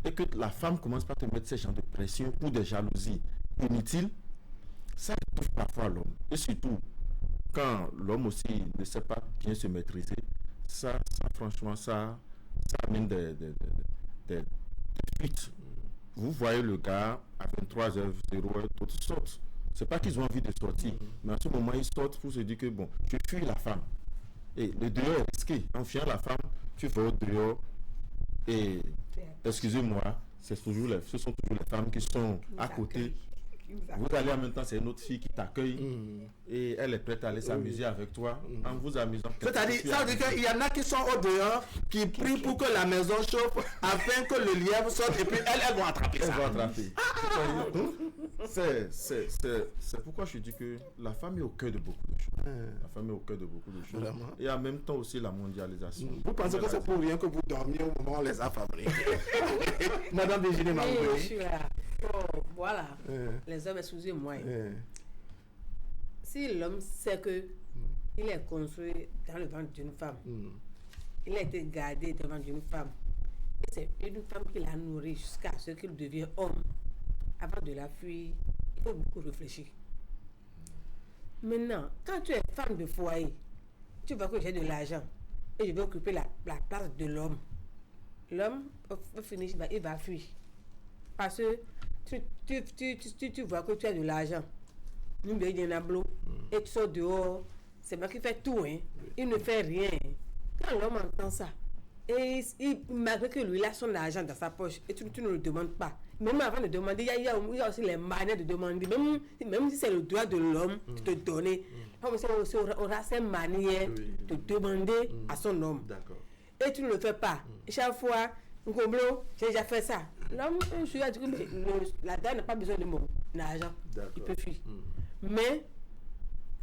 Et que la femme commence par te mettre ce genre de pression pour des jalousies inutiles, ça étouffe parfois l'homme. Et surtout, quand l'homme aussi ne sait pas bien se maîtriser, ça franchement, ça amène des fuites. Vous voyez le gars à 23h, 0h, d'autres sortent. C'est pas qu'ils ont envie de sortir, mais à ce moment, ils sortent pour se dire que bon, je fuis la femme. Et le dehors est risqué. En fuyant la femme, tu vas au dehors et, excusez-moi, ce sont toujours les femmes qui sont à côté. Vous allez en même temps, c'est une autre fille qui t'accueille et elle est prête à aller s'amuser avec toi en vous amusant. C'est-à-dire, ça veut dire qu'il y en a qui sont au dehors, qui prient pour que la maison chauffe afin que le lièvre sorte et puis elles vont attraper ça. Elles vont attraper. C'est pourquoi je dis que la femme est au cœur de beaucoup de choses. La femme est au cœur de beaucoup de choses. Vraiment. Et en même temps aussi la mondialisation. Vous pensez que c'est pour rien que vous dormiez au moment où on les a fabriqués? Madame Virginie Maoubé. Je suis là. Oh, voilà. Les hommes, excusez-moi. Si l'homme sait que il est construit dans le ventre d'une femme, il a été gardé dans le ventre d'une femme, et c'est une femme qui l'a nourri jusqu'à ce qu'il devienne homme, avant de la fuir, il faut beaucoup réfléchir. Maintenant, quand tu es femme de foyer, tu vois que j'ai de l'argent et je vais occuper la place de l'homme. L'homme, au finish, il va fuir. Parce que tu vois que tu as de l'argent. Nous, il y en a bleu. Et tu sors dehors. C'est moi qui fais tout. Hein. Il ne fait rien. Quand l'homme entend ça, et malgré que lui, il a son argent dans sa poche, et tu ne le demandes pas. Même avant de demander, il y a aussi les manières de demander. Même si c'est le droit de l'homme de te donner, on aura ces manières de demander à son homme. D'accord. Et tu ne le fais pas. Chaque fois, j'ai déjà fait ça. L'homme, je suis dit que la dame n'a pas besoin de mon argent. Il peut fuir. Mais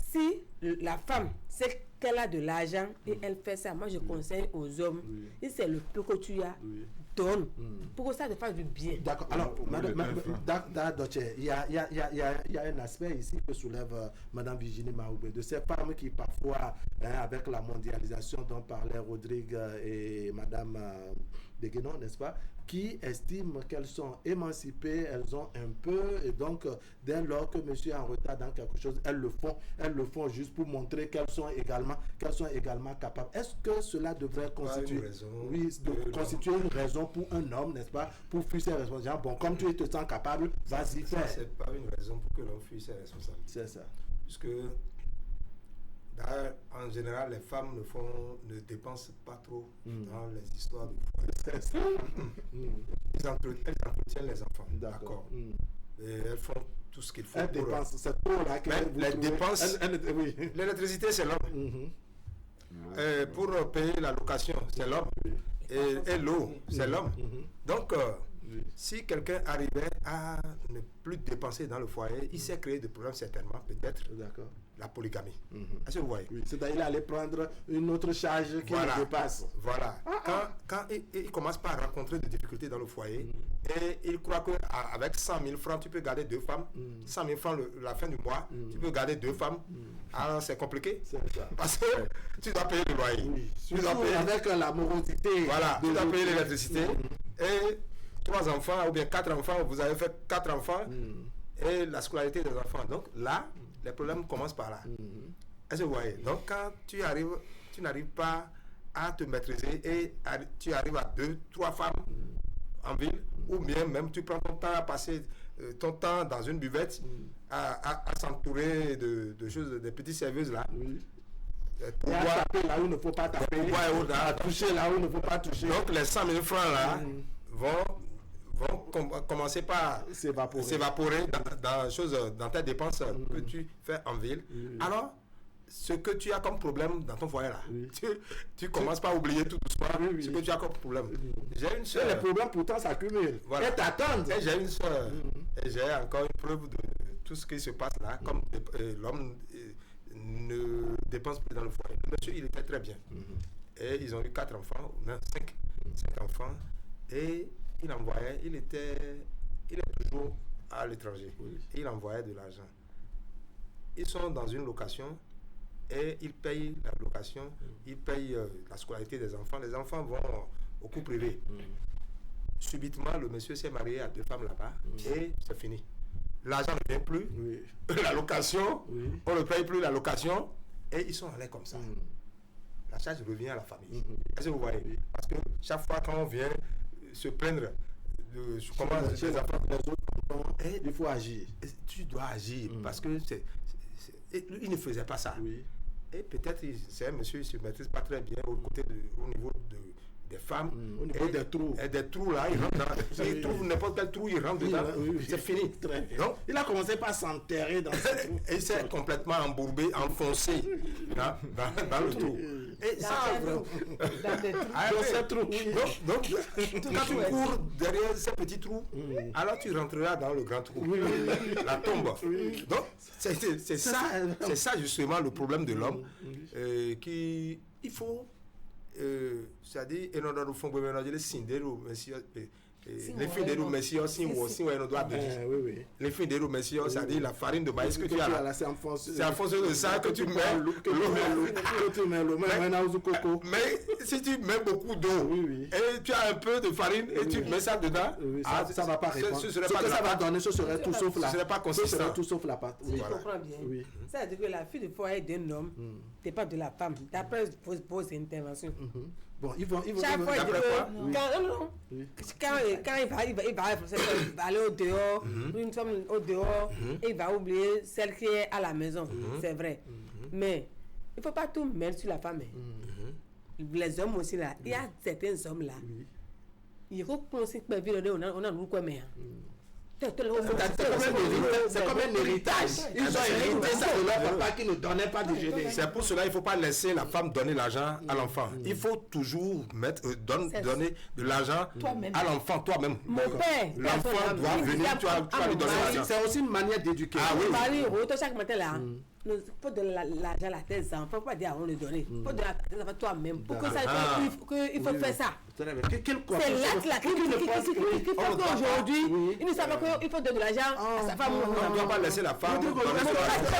si la femme sait qu'elle a de l'argent et elle fait ça, moi je conseille aux hommes, si c'est le peu que tu as, donne. Pour que ça te fasse du bien. D'accord. Alors, il y a un aspect ici que soulève Madame Virginie Maoubé, de ces femmes qui parfois, avec la mondialisation dont parlaient Rodrigue et Madame Beguenon, n'est-ce pas, qui estiment qu'elles sont émancipées, elles ont un peu, et donc dès lors que monsieur est en retard dans quelque chose, elles le font juste pour montrer qu'elles sont également capables. Est-ce que cela devrait constituer une raison pour un homme, n'est-ce pas, pour fuir ses responsabilités? Bon, comme tu te sens capable, vas-y, fais. C'est pas une raison pour que l'homme fuit ses responsabilités. C'est ça. Puisque D'ailleurs, en général, les femmes ne dépensent pas trop dans les histoires de foyer. Elles entretiennent les enfants. D'accord. Et elles font tout ce qu'il faut. Elles dépensent. C'est pour là que les dépenses. Oui. L'électricité, c'est l'homme. Pour payer la location, c'est l'homme. Et l'eau, c'est l'homme. Donc, si quelqu'un arrivait à ne plus dépenser dans le foyer, il s'est créé des problèmes certainement, peut-être la polygamie. Est-ce que vous voyez? C'est-à-dire qu'il allait prendre une autre charge qui le dépasse. Voilà. Quand il commence par rencontrer des difficultés dans le foyer, et il croit qu'avec 100 000 francs, tu peux garder 2 femmes. 100 000 francs la fin du mois, tu peux garder 2 femmes. Alors c'est compliqué. C'est ça. Parce que tu dois payer le loyer. Tu dois payer avec la morosité. Voilà, tu dois payer l'électricité. Et 3 enfants ou bien 4 enfants, vous avez fait 4 enfants et la scolarité des enfants. Donc là, les problèmes commencent par là. Est-ce que vous voyez? Donc quand tu n'arrives pas à te maîtriser et tu arrives à 2, 3 femmes en ville, ou bien même tu prends ton temps à passer ton temps dans une buvette à s'entourer de choses, des petites serveuses là. Pour boire là où il ne faut pas taper, à toucher là où il ne faut pas toucher. Donc les 100 000 francs là vont commencer par s'évaporer dans tes dépenses que tu fais en ville. Alors, ce que tu as comme problème dans ton foyer là, tu commences pas à oublier tout doucement ce que tu as comme problème. J'ai une soeur. Les problèmes pourtant s'accumulent. Voilà. Et t'attendent. Et j'ai une soeur. Et j'ai encore une preuve de tout ce qui se passe là. Comme l'homme ne dépense plus dans le foyer. Le monsieur, il était très bien. Et ils ont eu 4 enfants, non, 5 enfants. Et il est toujours à l'étranger. Il envoyait de l'argent. Ils sont dans une location et ils payent la location, ils payent la scolarité des enfants. Les enfants vont au cours privé. Subitement, le monsieur s'est marié à 2 femmes là-bas et c'est fini. L'argent ne vient plus. La location, on ne paye plus la location et ils sont allés comme ça. La charge revient à la famille. Est-ce que vous voyez? Parce que chaque fois qu'on vient se plaindre de comment les enfants, les autres, il faut agir. Tu dois agir parce que il ne faisait pas ça. Et peut-être c'est un monsieur, il ne se maîtrise pas très bien au niveau des femmes. Au niveau des trous. Et des trous là, il rentre dans. Il trouve n'importe quel trou, il rentre dedans. C'est fini. Très bien. Donc, il a commencé par s'enterrer dans ce trou. Et il s'est complètement embourbé, enfoncé dans le trou. Et ça, dans des trous. Dans ces trous. Donc, quand tu cours derrière ces petits trous, alors tu rentreras dans le grand trou. La tombe. Donc, c'est ça justement le problème de l'homme. Il faut. C'est-à-dire, et non, dans le fond, les filles de Messieurs, si on doit donner. Les filles de Messieurs, c'est-à-dire la farine de maïs que tu as là. C'est en fonction de ça que tu mets l'eau. Mais si tu mets beaucoup d'eau et tu as un peu de farine et tu mets ça dedans, ça ne va pas répondre. Ce que ça va donner, ce serait tout sauf la pâte. Ce serait pas consistant. Ce serait tout sauf la pâte. Si je comprends bien. C'est-à-dire que la fille de foyer d'un homme dépend de la femme. D'après vos interventions. Bon, ils vont chaque fois, quand il va aller au dehors, une femme au dehors, et il va oublier celle qui est à la maison. C'est vrai. Mais il ne faut pas tout mettre sur la femme. Les hommes aussi là, il y a certains hommes là. Il faut qu'on s'y peut vivre, on a nous quoi mais. C'est comme un héritage. Ils ont hérité ça de leur papa qui ne donnait pas de déjeuner. C'est pour cela qu'il ne faut pas laisser la femme donner l'argent à l'enfant. Il faut toujours donner de l'argent à l'enfant toi-même. Mon père, l'enfant doit venir, tu vas lui donner l'argent. C'est aussi une manière d'éduquer. Ah oui. Paris, chaque matin là. Il faut donner l'argent à tes enfants. Il ne faut pas dire à on le donner. Il faut donner à tes enfants toi-même. Pour que ça, il faut faire ça. C'est l'acte là qui fait qu'aujourd'hui, il ne savent pas qu'il faut donner de l'argent à sa femme. On ne doit pas laisser la femme.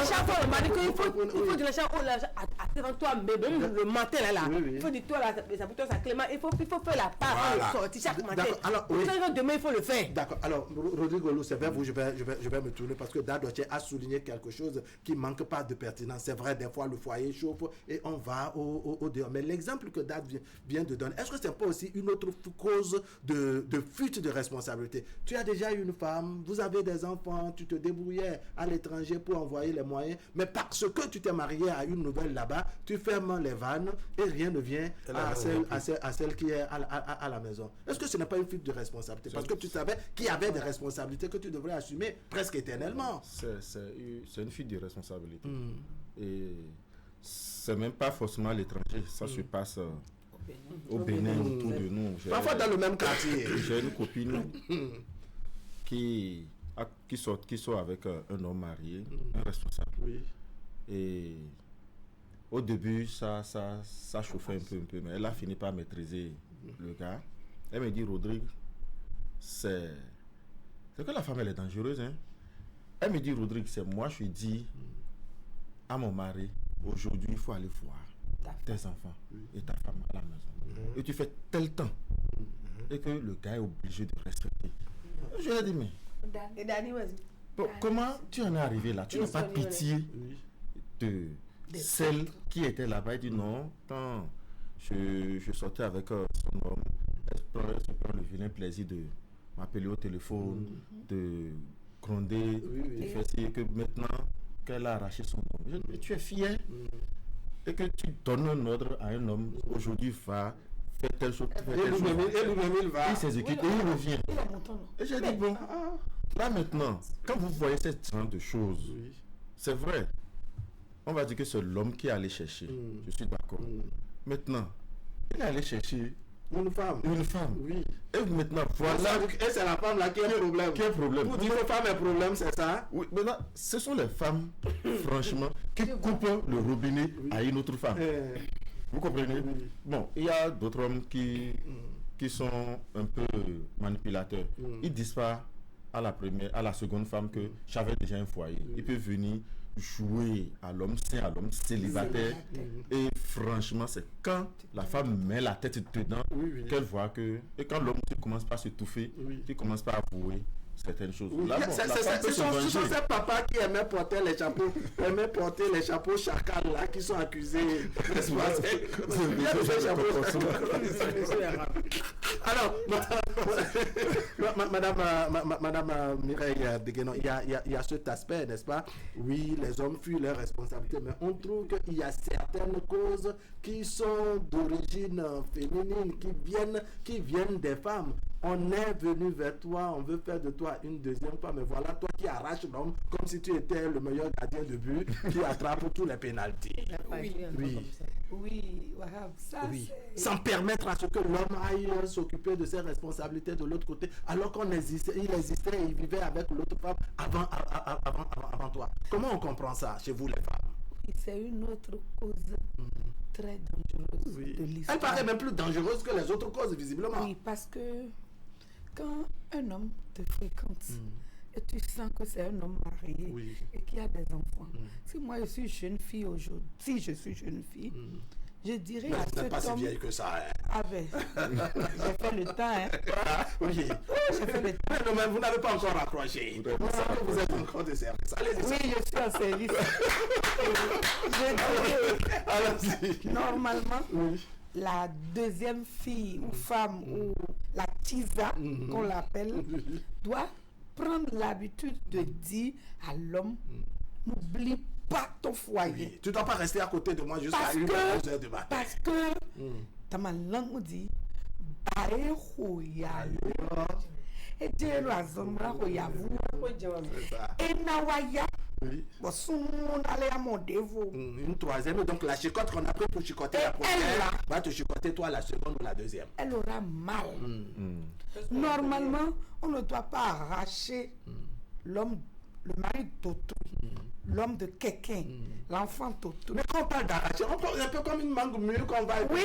Chaque fois, on m'a dit qu'il faut de l'argent à tes enfants toi-même. Même le matin là. Il faut dire toi là, ça pour toi, ça Clément. Il faut faire la part avant de sortir chaque matin. Demain, il faut le faire. D'accord. Alors, Rodrigo Lou, c'est vers vous, je vais me tourner parce que Dadoche a souligné quelque chose qui manque pas de pertinence. C'est vrai, des fois, le foyer chauffe et on va au dehors. Mais l'exemple que Dad vient de donner, est-ce que c'est pas aussi aussi une autre cause de fuite de responsabilité. Tu as déjà une femme, vous avez des enfants, tu te débrouillais à l'étranger pour envoyer les moyens, mais parce que tu t'es marié à une nouvelle là-bas, tu fermes les vannes et rien ne vient à celle qui est à la maison. Est-ce que ce n'est pas une fuite de responsabilité? Parce que tu savais qu'il y avait des responsabilités que tu devrais assumer presque éternellement. C'est une fuite de responsabilité. Et c'est même pas forcément à l'étranger, ça se passe au Bénin autour de nous. Parfois dans le même quartier. J'ai une copine qui sort avec un homme marié, un responsable. Oui. Et au début, ça chauffait un peu, mais elle a fini par maîtriser le gars. Elle me dit, Rodrigue, c'est que la femme, elle est dangereuse. Hein? Elle me dit, Rodrigue, c'est moi, je lui dis à mon mari, aujourd'hui, il faut aller voir tes enfants et ta femme à la maison. Et tu fais tel temps. Et que le gars est obligé de respecter. Je lui ai dit, mais comment tu en es arrivé là? Tu n'as pas pitié de celle qui était là-bas? Elle dit non, quand je sortais avec son homme, elle se prend le vilain plaisir de m'appeler au téléphone, de gronder, de faire ce que maintenant qu'elle a arraché son homme. Mais tu es fier et que tu donnes un ordre à un homme, aujourd'hui va faire telle chose, et lui-même il va. Il s'exécute et il revient. Et j'ai dit bon, là maintenant, quand vous voyez ce genre de choses, c'est vrai, on va dire que c'est l'homme qui est allé chercher. Je suis d'accord. Maintenant, il est allé chercher une femme. Oui. Et maintenant, voilà. Et c'est la femme là qui a un problème. Qui a un problème. Pour dire que femme a un problème, c'est ça? Oui, maintenant, ce sont les femmes, franchement, qui coupent le robinet à une autre femme. Vous comprenez? Bon, il y a d'autres hommes qui sont un peu manipulateurs. Ils disent pas à la seconde femme que j'avais déjà un foyer. Il peut venir jouer à l'homme sain, à l'homme célibataire. Et franchement, c'est quand la femme met la tête dedans qu'elle voit que... Et quand l'homme commence pas à s'étouffer, qu'il commence pas à avouer certaines choses. Là, bon, ce sont ces papas qui aimaient porter les chapeaux chacals là, qui sont accusés. Alors, Madame Mireille Deguenon, il y a cet aspect, n'est-ce pas? Oui, les hommes fuient leurs responsabilités, mais on trouve qu'il y a certaines causes qui sont d'origine féminine, qui viennent des femmes. On est venu vers toi, on veut faire de toi une deuxième femme, mais voilà, toi qui arraches l'homme comme si tu étais le meilleur gardien de but qui attrape tous les pénaltys. Oui, ça sans permettre à ce que l'homme aille s'occuper de ses responsabilités de l'autre côté, alors il existait et il vivait avec l'autre femme avant toi. Comment on comprend ça chez vous les femmes? C'est une autre cause très dangereuse de l'histoire. Elle paraît même plus dangereuse que les autres causes, visiblement. Oui, parce que quand un homme te fréquente et tu sens que c'est un homme marié et qui a des enfants, si moi je suis jeune fille aujourd'hui, je dirais à cet homme... pas si vieille que ça. Ah ben, j'ai fait le temps. J'ai fait le temps. Non, mais vous n'avez pas encore accroché. Vous êtes encore de service. Allez-y. Oui, je suis en service. Normalement, la deuxième fille ou femme ou la tisa, qu'on l'appelle, doit prendre l'habitude de dire à l'homme, n'oublie pas ton foyer. Tu ne dois pas rester à côté de moi jusqu'à 1h du matin. Parce que, dans ma langue, on dit, et Dieu la zone et Nawaya. Une troisième, donc la chicotte qu'on a pris pour chicoter la première va te chicoter toi la seconde ou la deuxième. Elle aura mal. Normalement, on ne doit pas arracher l'homme, le mari d'autrui, l'homme de quelqu'un, l'enfant d'autrui. Mais quand on parle d'arracher, on parle un peu comme une mangue mûre qu'on va... Oui.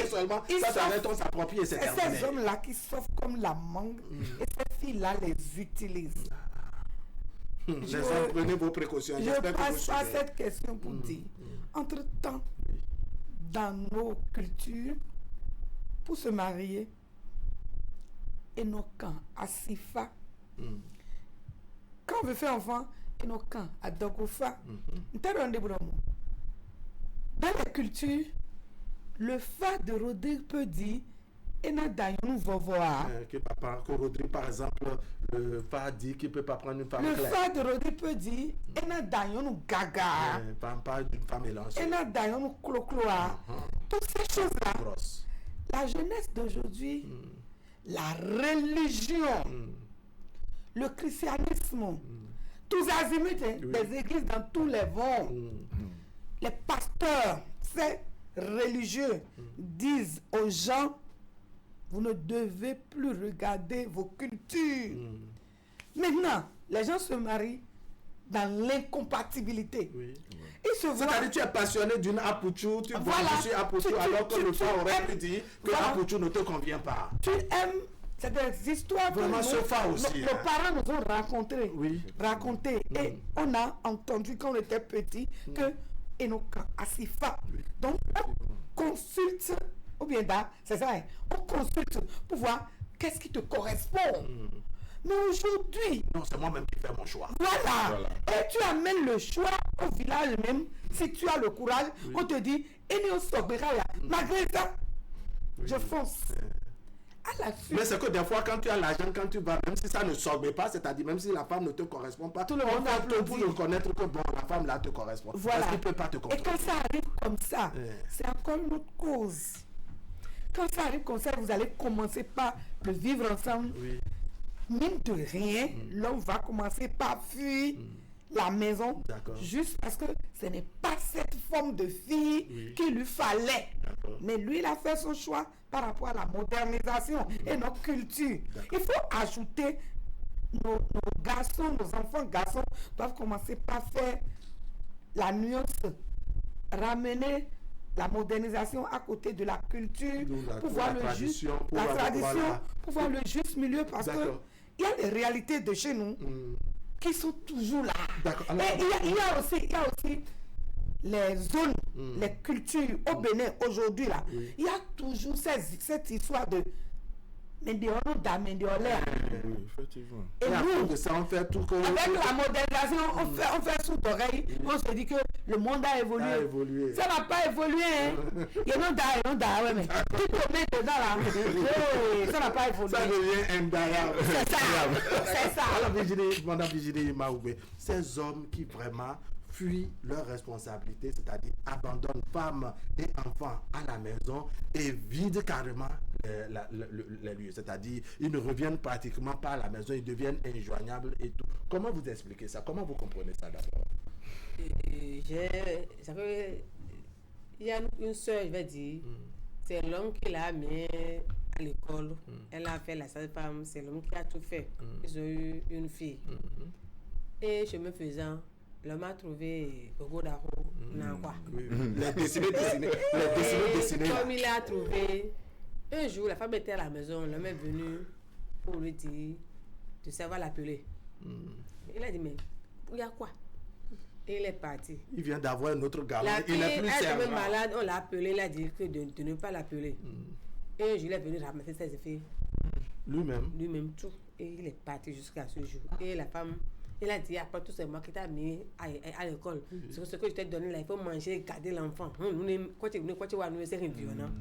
Seulement, ça s'arrête, on s'approprie et c'est terminé. Ces hommes-là qui souffrent comme la mangue, et ces filles-là les utilisent. Prenez vos précautions. Je passe à cette question pour dire, entre-temps, dans nos cultures, pour se marier, et nos camps à Sifa, quand on veut faire enfant, et nos camps à Dogofa, dans la culture, le fa de Rodrigue peut dire Et na dayon vovoa. Que Rodrigue, par exemple, va dire qu'il ne peut pas prendre une femme Le claire. frère de Rodrigue peut dire, et na dayon gaga. Pas d'une femme élancée. Et na dayon clo-cloa. Toutes ces choses-là. Grosse. La jeunesse d'aujourd'hui, la religion, le christianisme, tous azimuts, des églises dans tous les vents, les pasteurs, ces religieux disent aux gens, vous ne devez plus regarder vos cultures. Maintenant, les gens se marient dans l'incompatibilité. Oui. Ils se voient. C'est-à-dire tu es passionné d'une Apuchu, tu vois, Voilà. je suis Apuchu, alors que le frère aurait pu dire que Voilà. Apuchu ne te convient pas. Tu aimes, c'est des histoires Vraiment, que ce phare aussi, nos parents nous ont raconté. Et on a entendu quand on était petit que Enoka Asifa. Donc, on consulte, ou bien c'est ça, on consulte pour voir qu'est-ce qui te correspond. Mais aujourd'hui, Non, c'est moi-même qui fais mon choix. voilà. Et tu amènes le choix au village même. Si tu as le courage, on te dit, Enio Soberaya, malgré ça, je fonce. À la suite. Mais c'est que des fois, quand tu as l'argent, quand tu vas, même si ça ne sort pas, c'est-à-dire même si la femme ne te correspond pas, Tout le monde on fait tout applaudit. pour reconnaître que bon, la femme là te correspond. Voilà. Parce qu'il ne peut pas te Et comprendre. quand ça arrive comme ça, Ouais. c'est encore une autre cause. Quand ça arrive comme ça, vous allez commencer par le vivre ensemble. Oui. Mine de rien, l'homme va commencer par fuir la maison. D'accord. Juste parce que ce n'est pas cette forme de fille qu'il lui fallait. D'accord. Mais lui, il a fait son choix par rapport à la modernisation et notre culture. Il faut ajouter nos garçons, nos enfants garçons doivent commencer par faire la nuance, ramener la modernisation à côté de la culture D'où la- pour pour voir la le juste, tradition, pour la voir- tradition, voilà. pour voir le juste milieu parce que D'accord. il y a des réalités de chez nous qui sont toujours là. D'accord. Et Alors- il y a aussi les zones, les cultures au Bénin aujourd'hui là. Il y a toujours cette histoire de Mendeolo Mendeolé. Oui, effectivement. Et Et à cause nous, de ça, on fait tout que. avec la modernisation, on fait sous d'oreille, on se dit que le monde a évolué. A évolué. Ça n'a pas évolué, hein. Il y a non da, ouais, mais tu te mets dedans là. Hey, ça n'a pas évolué. Ça devient indayable. C'est ça, c'est ça. Alors, Madame Virginie Maoubé, ces hommes qui vraiment fuient leurs responsabilités, c'est-à-dire abandonnent femmes et enfants à la maison et vident carrément les lieux. C'est-à-dire, ils ne reviennent pratiquement pas à la maison, ils deviennent injoignables et tout. Comment vous expliquez ça? Comment vous comprenez ça d'abord? Il y a une soeur, je vais dire, c'est l'homme qui l'a mis à l'école. Elle a fait la sage-femme, c'est l'homme qui a tout fait. Ils ont eu une fille. Et chemin faisant, l'homme a trouvé au Godaro, Nangwa. Les dessinés. Comme il a trouvé, un jour, la femme était à la maison, l'homme est venu pour lui dire, tu sais, va l'appeler. Il a dit, mais il y a quoi? Et il est parti. Il vient d'avoir un autre gamin. La fille, Il est plus elle est servant. malade, on l'a appelé, il a dit que de ne pas l'appeler. Et un jour, il est venu ramasser ses effets, lui-même tout. Et il est parti jusqu'à ce jour. Et la femme, il a dit, après tout, c'est moi qui t'ai mis à l'école. C'est ce que je t'ai donné là, il faut manger, garder l'enfant. Quoi tu vas nous, c'est violent.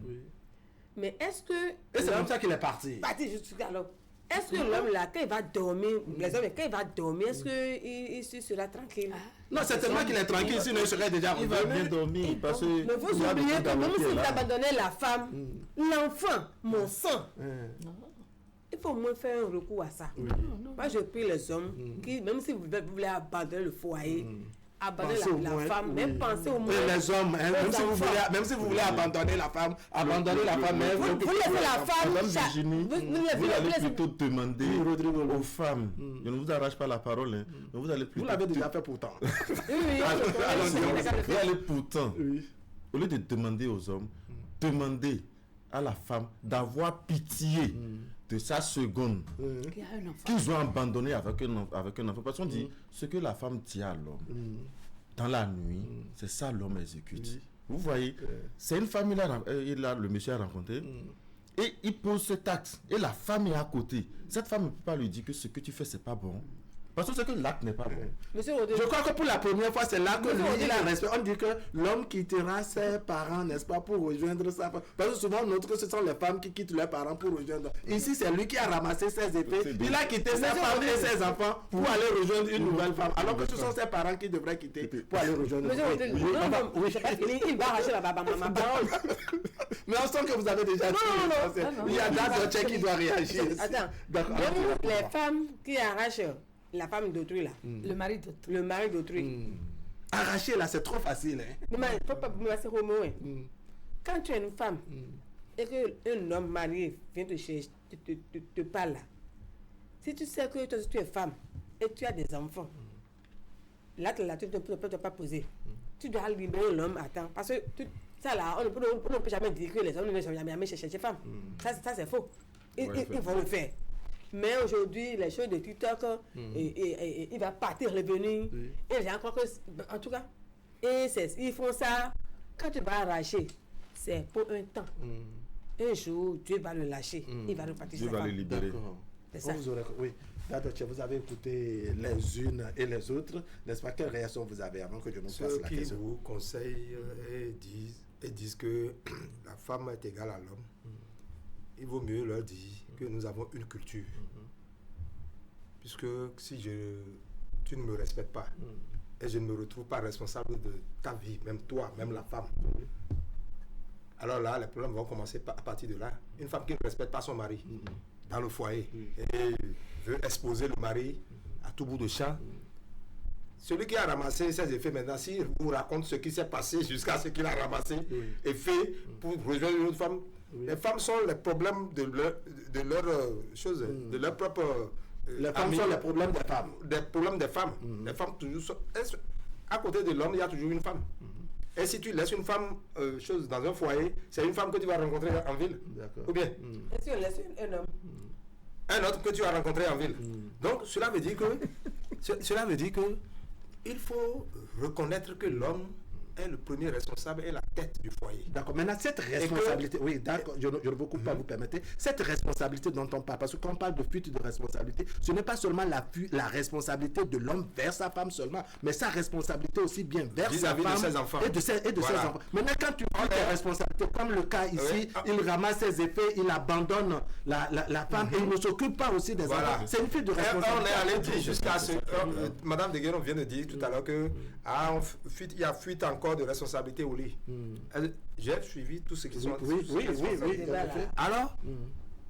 Mais est-ce que... Et c'est comme ça qu'il est parti. Parti jusqu'à là. Est-ce que l'homme là, quand il va dormir, les hommes, quand il va dormir, est-ce qu'il sera tranquille? Non, c'est tellement qu'il est tranquille, sinon il serait déjà Il va bien revenu. dormir parce que. Mais vous il y a oubliez beaucoup que même d'amour qui si est vous là. abandonnez la femme, l'enfant, mon sang, il faut au moins faire un recours à ça. Moi, je prie les hommes qui, même si vous voulez abandonner le foyer, abandonner Pensez au la moins, femme, même pensez au moins. Et les hommes, hein, aux enfants. même si vous voulez abandonner la femme, abandonnez la femme. Mais Vous laissez la femme. Madame cha- Virginie, vous allez plutôt demander Oui, Rodrigo. aux femmes, je ne vous arrache pas la parole, hein, mais vous allez Vous plutôt l'avez déjà fait pourtant. Oui, vous allez pourtant, au lieu de demander aux hommes, demander à la femme d'avoir pitié de sa seconde Il y a un enfant. qu'ils ont abandonné avec un enfant. Parce qu'on dit, ce que la femme dit à l'homme dans la nuit, c'est ça l'homme exécute. Vous voyez, c'est une femme, le monsieur a rencontré, et il pose cet acte, et la femme est à côté. Cette femme ne peut pas lui dire que ce que tu fais, c'est pas bon. Parce que c'est que l'acte n'est pas bon. Monsieur Je crois que pour la première fois, c'est là que lui, il a respect. On dit que l'homme quittera ses parents, n'est-ce pas, pour rejoindre sa femme. Parce que souvent, ce sont les femmes qui quittent leurs parents pour rejoindre. Ici, c'est lui qui a ramassé ses épées. Il a quitté sa femme et ses enfants pour aller rejoindre une nouvelle femme. Alors que ce sont ses parents qui devraient quitter pour aller rejoindre une nouvelle femme. il va arracher ma parole. Mais on sent que vous avez déjà dit. Il y a d'autres qui doit réagir. Attends. Les femmes qui arrachent la femme d'autrui là. Le mari d'autrui. Le mari d'autrui. Arracher là, c'est trop facile. Il ne faut pas me laisser Romo. Quand tu es une femme et qu'un homme marié vient te parle là, si tu sais que toi, tu es femme et tu as des enfants, là tu ne peux pas poser. Tu dois libérer l'homme à temps. Parce que ça là, on ne peut jamais dire que les hommes ne vont jamais chercher les femmes. Ça c'est faux. Ils vont le faire. Mais aujourd'hui, les choses de TikTok, il va partir, revenir. Et les gens croient que, en tout cas, ils font ça. Quand tu vas arracher, c'est pour un temps. Un jour, Dieu va le lâcher. Il va repartir Dieu va le libérer. C'est ça. Oui. Vous avez écouté les unes et les autres. N'est-ce pas? Quelle réaction vous avez avant que je nous fasse la question? Ceux qui vous conseillent et disent que la femme est égale à l'homme, il vaut mieux leur dire que nous avons une culture. Puisque si tu ne me respectes pas et je ne me retrouve pas responsable de ta vie, même toi, même la femme, alors là, les problèmes vont commencer à partir de là. Une femme qui ne respecte pas son mari dans le foyer et veut exposer le mari à tout bout de champ, celui qui a ramassé ses effets maintenant, s'il vous raconte ce qui s'est passé jusqu'à ce qu'il a ramassé et fait pour rejoindre une autre femme, les femmes sont les problèmes de leur chose, de leur propre... les femmes sont les problèmes des femmes. Des problèmes des femmes. Les femmes toujours sont... À côté de l'homme, il y a toujours une femme. Et si tu laisses une femme dans un foyer, c'est une femme que tu vas rencontrer en ville. Ou bien et si on laisse un homme, un autre que tu vas rencontrer en ville. Donc cela veut dire que il faut reconnaître que l'homme est le premier responsable et la tête du foyer. D'accord. Maintenant, cette responsabilité, oui, d'accord, je ne veux pas vous permettez, cette responsabilité dont on parle, parce que quand on parle de fuite de responsabilité, ce n'est pas seulement la responsabilité de l'homme vers sa femme seulement, mais sa responsabilité aussi bien vers sa femme de ses enfants. et de ses enfants. Maintenant, quand tu prends tes responsabilités, comme le cas ici, il ramasse ses effets, il abandonne la femme et il ne s'occupe pas aussi des enfants. C'est une fuite de responsabilité. On est allé dire jusqu'à ce... Madame de Guéron vient de dire tout à l'heure que il y a fuite encore de responsabilité au lit. J'ai suivi tout ce qui sont... Oui. Alors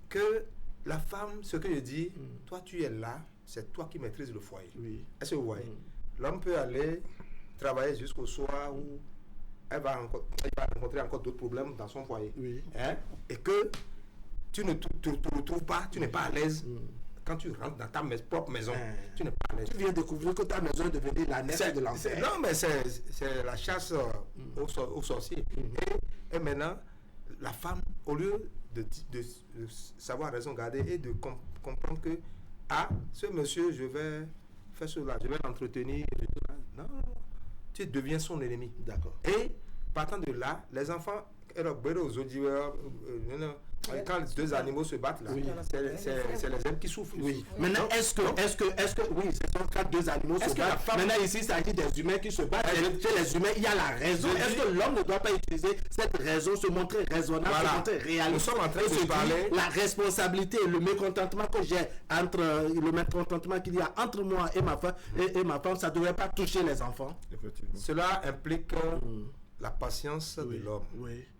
que la femme, ce que je dis, toi tu es là, c'est toi qui maîtrises le foyer. Est-ce que vous voyez? L'homme peut aller travailler jusqu'au soir où il va rencontrer encore d'autres problèmes dans son foyer. Et que tu ne te retrouves pas, tu n'es pas à l'aise. Quand tu rentres dans ta propre maison, tu n'es pas à l'aise. Tu viens découvrir que ta maison est devenue la nef de l'enfer. Non, mais c'est la chasse aux sorciers. Et maintenant, la femme, au lieu de savoir raison garder et de comprendre que, ce monsieur, je vais faire cela, je vais l'entretenir. Non, tu deviens son ennemi. D'accord. Et partant de là, les enfants, quand deux animaux se battent, là, c'est les hommes qui souffrent. Oui. Maintenant, est-ce que oui, c'est quand deux animaux se battent. Maintenant, ici, il s'agit des humains qui se battent. Chez les humains, il y a la raison. Est-ce que l'homme ne doit pas utiliser cette raison, se montrer raisonnable, se montrer réaliste? Nous sommes en train de parler. La responsabilité, le mécontentement que j'ai qu'il y a entre moi et ma femme, ça ne devrait pas toucher les enfants. Cela implique la patience de l'homme.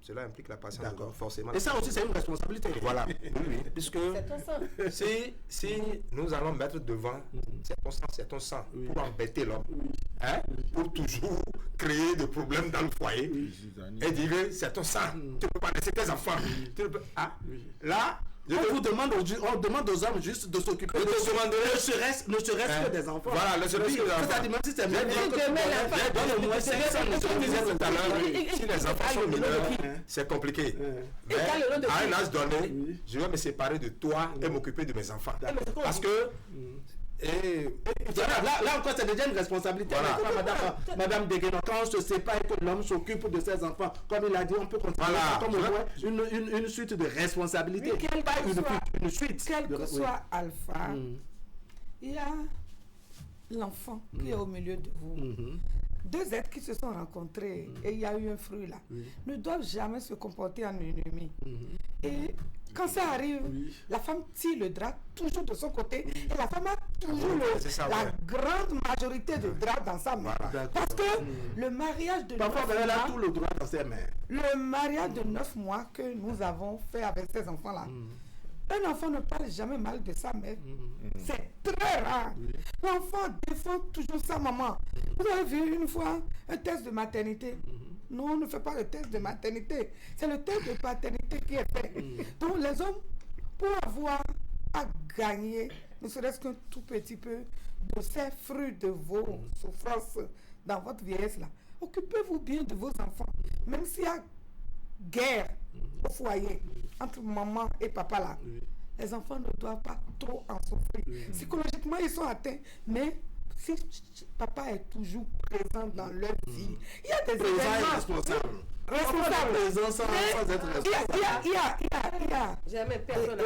Cela implique la patience de l'homme, forcément. Et ça aussi, c'est une responsabilité. Voilà. Puisque si nous allons mettre devant, c'est ton sang, pour embêter l'homme, pour toujours créer des problèmes dans le foyer, et dire c'est ton sang, tu ne peux pas laisser tes enfants. Là, on demande aux hommes juste de s'occuper de ne serait-ce que des enfants. Voilà, le serait-ce que des enfants. C'est-à-dire, même si c'est si les enfants sont mineurs, c'est compliqué. Mais à un âge donné, je vais me séparer de toi et m'occuper de mes enfants. Parce que... Là encore, c'est déjà une responsabilité. Voilà. Madame Deguénon, quand on se sépare et que l'homme s'occupe de ses enfants, comme il a dit, on peut considérer comme une suite de responsabilités. Quelle que soit Alpha, il y a l'enfant qui est au milieu de vous. Deux êtres qui se sont rencontrés et il y a eu un fruit là, ne doivent jamais se comporter en ennemis. Et quand ça arrive, la femme tire le drap toujours de son côté et la femme a toujours la grande majorité de drap dans sa main. Parce que le mariage de 9 mois, tout le droit dans ses mains. Le mariage de 9 mois que nous avons fait avec ces enfants-là, un enfant ne parle jamais mal de sa mère. C'est très rare. L'enfant défend toujours sa maman. Vous avez vu une fois un test de maternité? Non, on ne fait pas le test de maternité. C'est le test de paternité qui est fait. Donc les hommes, pour avoir à gagner, ne serait-ce qu'un tout petit peu de ces fruits de vos souffrances dans votre vieillesse là, occupez-vous bien de vos enfants. Même s'il y a guerre au foyer entre maman et papa là, les enfants ne doivent pas trop en souffrir. Psychologiquement, ils sont atteints, mais si papa est toujours présent dans leur vie, il y a des événements responsables. Jamais personne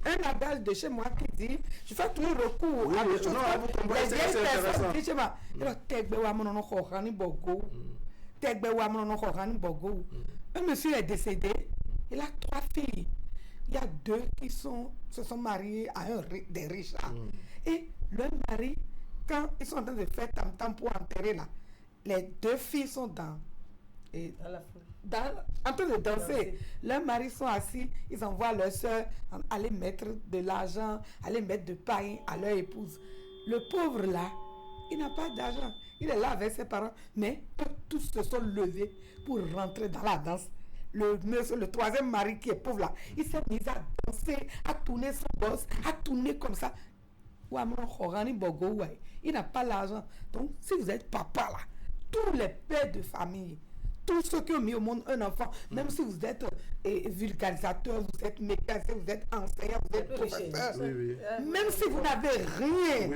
un adage de chez moi qui dit, je fais toujours recours à des choses comme les vieilles personnes disent chez moi, un monsieur est décédé, il a 3 filles. Il y a 2 qui se sont mariés à des riches. Et leur mari, quand ils sont en train de faire tam-tam pour enterrer là, les 2 filles sont en train de danser. Leurs maris sont assis, ils envoient leur soeur aller mettre de l'argent, aller mettre de pain à leur épouse. Le pauvre là, il n'a pas d'argent. Il est là avec ses parents, mais tous se sont levés pour rentrer dans la danse. Le 3e mari qui est pauvre là, il s'est mis à danser, à tourner son boss, à tourner comme ça. Il n'a pas l'argent. Donc, si vous êtes papa là, tous les pères de famille, tous ceux qui ont mis au monde un enfant, même si vous êtes vulgarisateur, vous êtes mécanicien, vous êtes enseignant, vous êtes professeur, même si vous n'avez rien,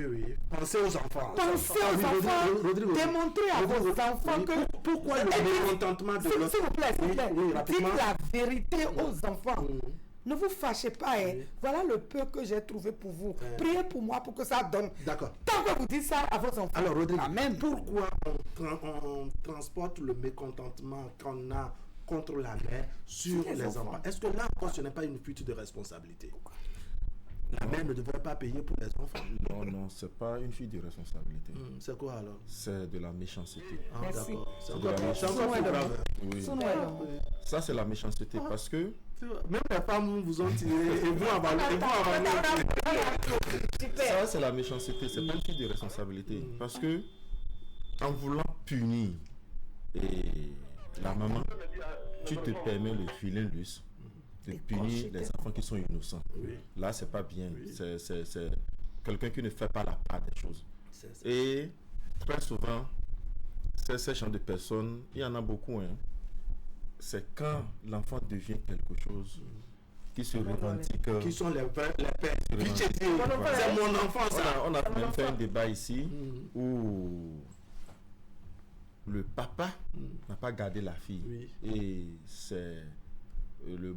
Pensez aux enfants. Démontrez à vos enfants que... Pourquoi le mécontentement de l'autre? S'il vous plaît, dites la vérité aux enfants. Ne vous fâchez pas, voilà le peu que j'ai trouvé pour vous. Priez pour moi pour que ça donne. D'accord. Tant que vous dites ça à vos enfants. Alors, Rodrigue, Amen. Pourquoi on transporte le mécontentement qu'on a contre la mère sur les enfants? Est-ce que là encore, ce n'est pas une fuite de responsabilité? La mère ne devrait pas payer pour les enfants. Non, c'est pas une fuite de responsabilité. C'est quoi alors? C'est de la méchanceté. Merci. C'est de la méchanceté. Oui. Ça, c'est la méchanceté parce que même les femmes vous ont tiré et vous abandonnez. Ça, c'est la méchanceté. C'est pas une fuite de responsabilité. Parce que en voulant punir la maman, tu te permets le vilain luxe de punir les enfants qui sont innocents. Là, c'est pas bien. C'est quelqu'un qui ne fait pas la part des choses. Et très souvent, ces genre de personnes, il y en a beaucoup. C'est quand l'enfant devient quelque chose qui se revendique. Qui sont les pères. C'est mon enfant, ça. On a même fait un débat ici où le papa n'a pas gardé la fille. Et c'est le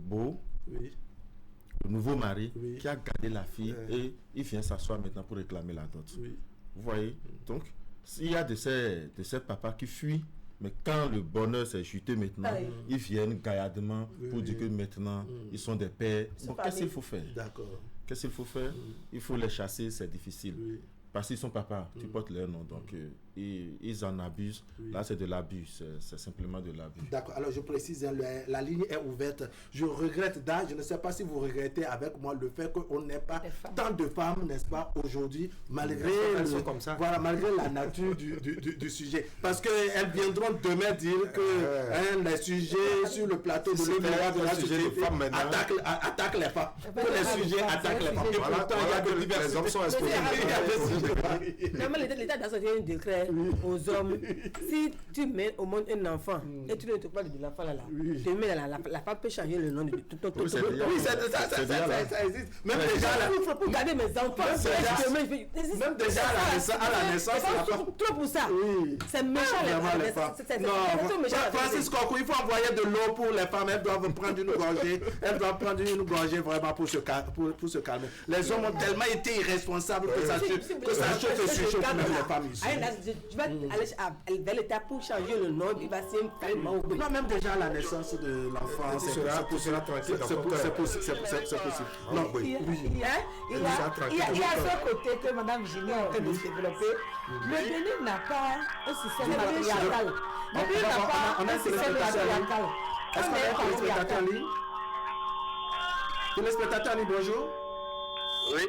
le nouveau mari qui a gardé la fille et il vient s'asseoir maintenant pour réclamer la dot. Vous voyez? Donc, il y a de ces papas qui fuient, mais quand le bonheur s'est chuté maintenant, ils viennent gaillardement pour dire que maintenant, ils sont des pères. Donc, qu'est-ce qu'il faut faire? Qu'est-ce qu'il faut faire? Il faut les chasser, c'est difficile. Parce qu'ils sont papas, tu portes leur nom, donc ils en abusent. Là, c'est de l'abus, c'est simplement de l'abus. D'accord, alors je précise, la ligne est ouverte. Je regrette, je ne sais pas si vous regrettez avec moi le fait qu'on n'ait pas tant de femmes, n'est-ce pas, aujourd'hui, malgré malgré la nature du sujet. Parce qu'elles viendront demain dire que les sujets sur le plateau de l'État de la société attaquent les femmes. Que les sujets attaquent les femmes. Et pourtant, il y a de diversité. Normalement, l'État doit sortir un décret mets aux hommes, si tu mets au monde un enfant et tu ne te parles de l'enfant là, tu mets la femme peut changer le nom de tout ton. Oui, ça existe. Même déjà, il faut garder mes enfants. Même déjà à la naissance, trop pour ça. C'est méchant les femmes. Non, Francis Kokou, il faut envoyer de l'eau pour les femmes. Elles doivent prendre une gorgée. Elles doivent prendre une gorgée vraiment pour se calmer. Les hommes ont tellement été irresponsables que ça chauffe et surchauffe même les femmes ici. Tu vas aller vers l'État pour changer le nom, il va se faire mal. Non, même déjà à la naissance de l'enfant, c'est possible. Non, oui. Il y a ce côté que Mme Génie est en train de se développer. Le Bénin n'a pas un système patriarcal. Le Bénin n'a pas un système patriarcal. Est-ce qu'on a un téléspectateur en ligne? Téléspectateur en ligne, bonjour. Oui,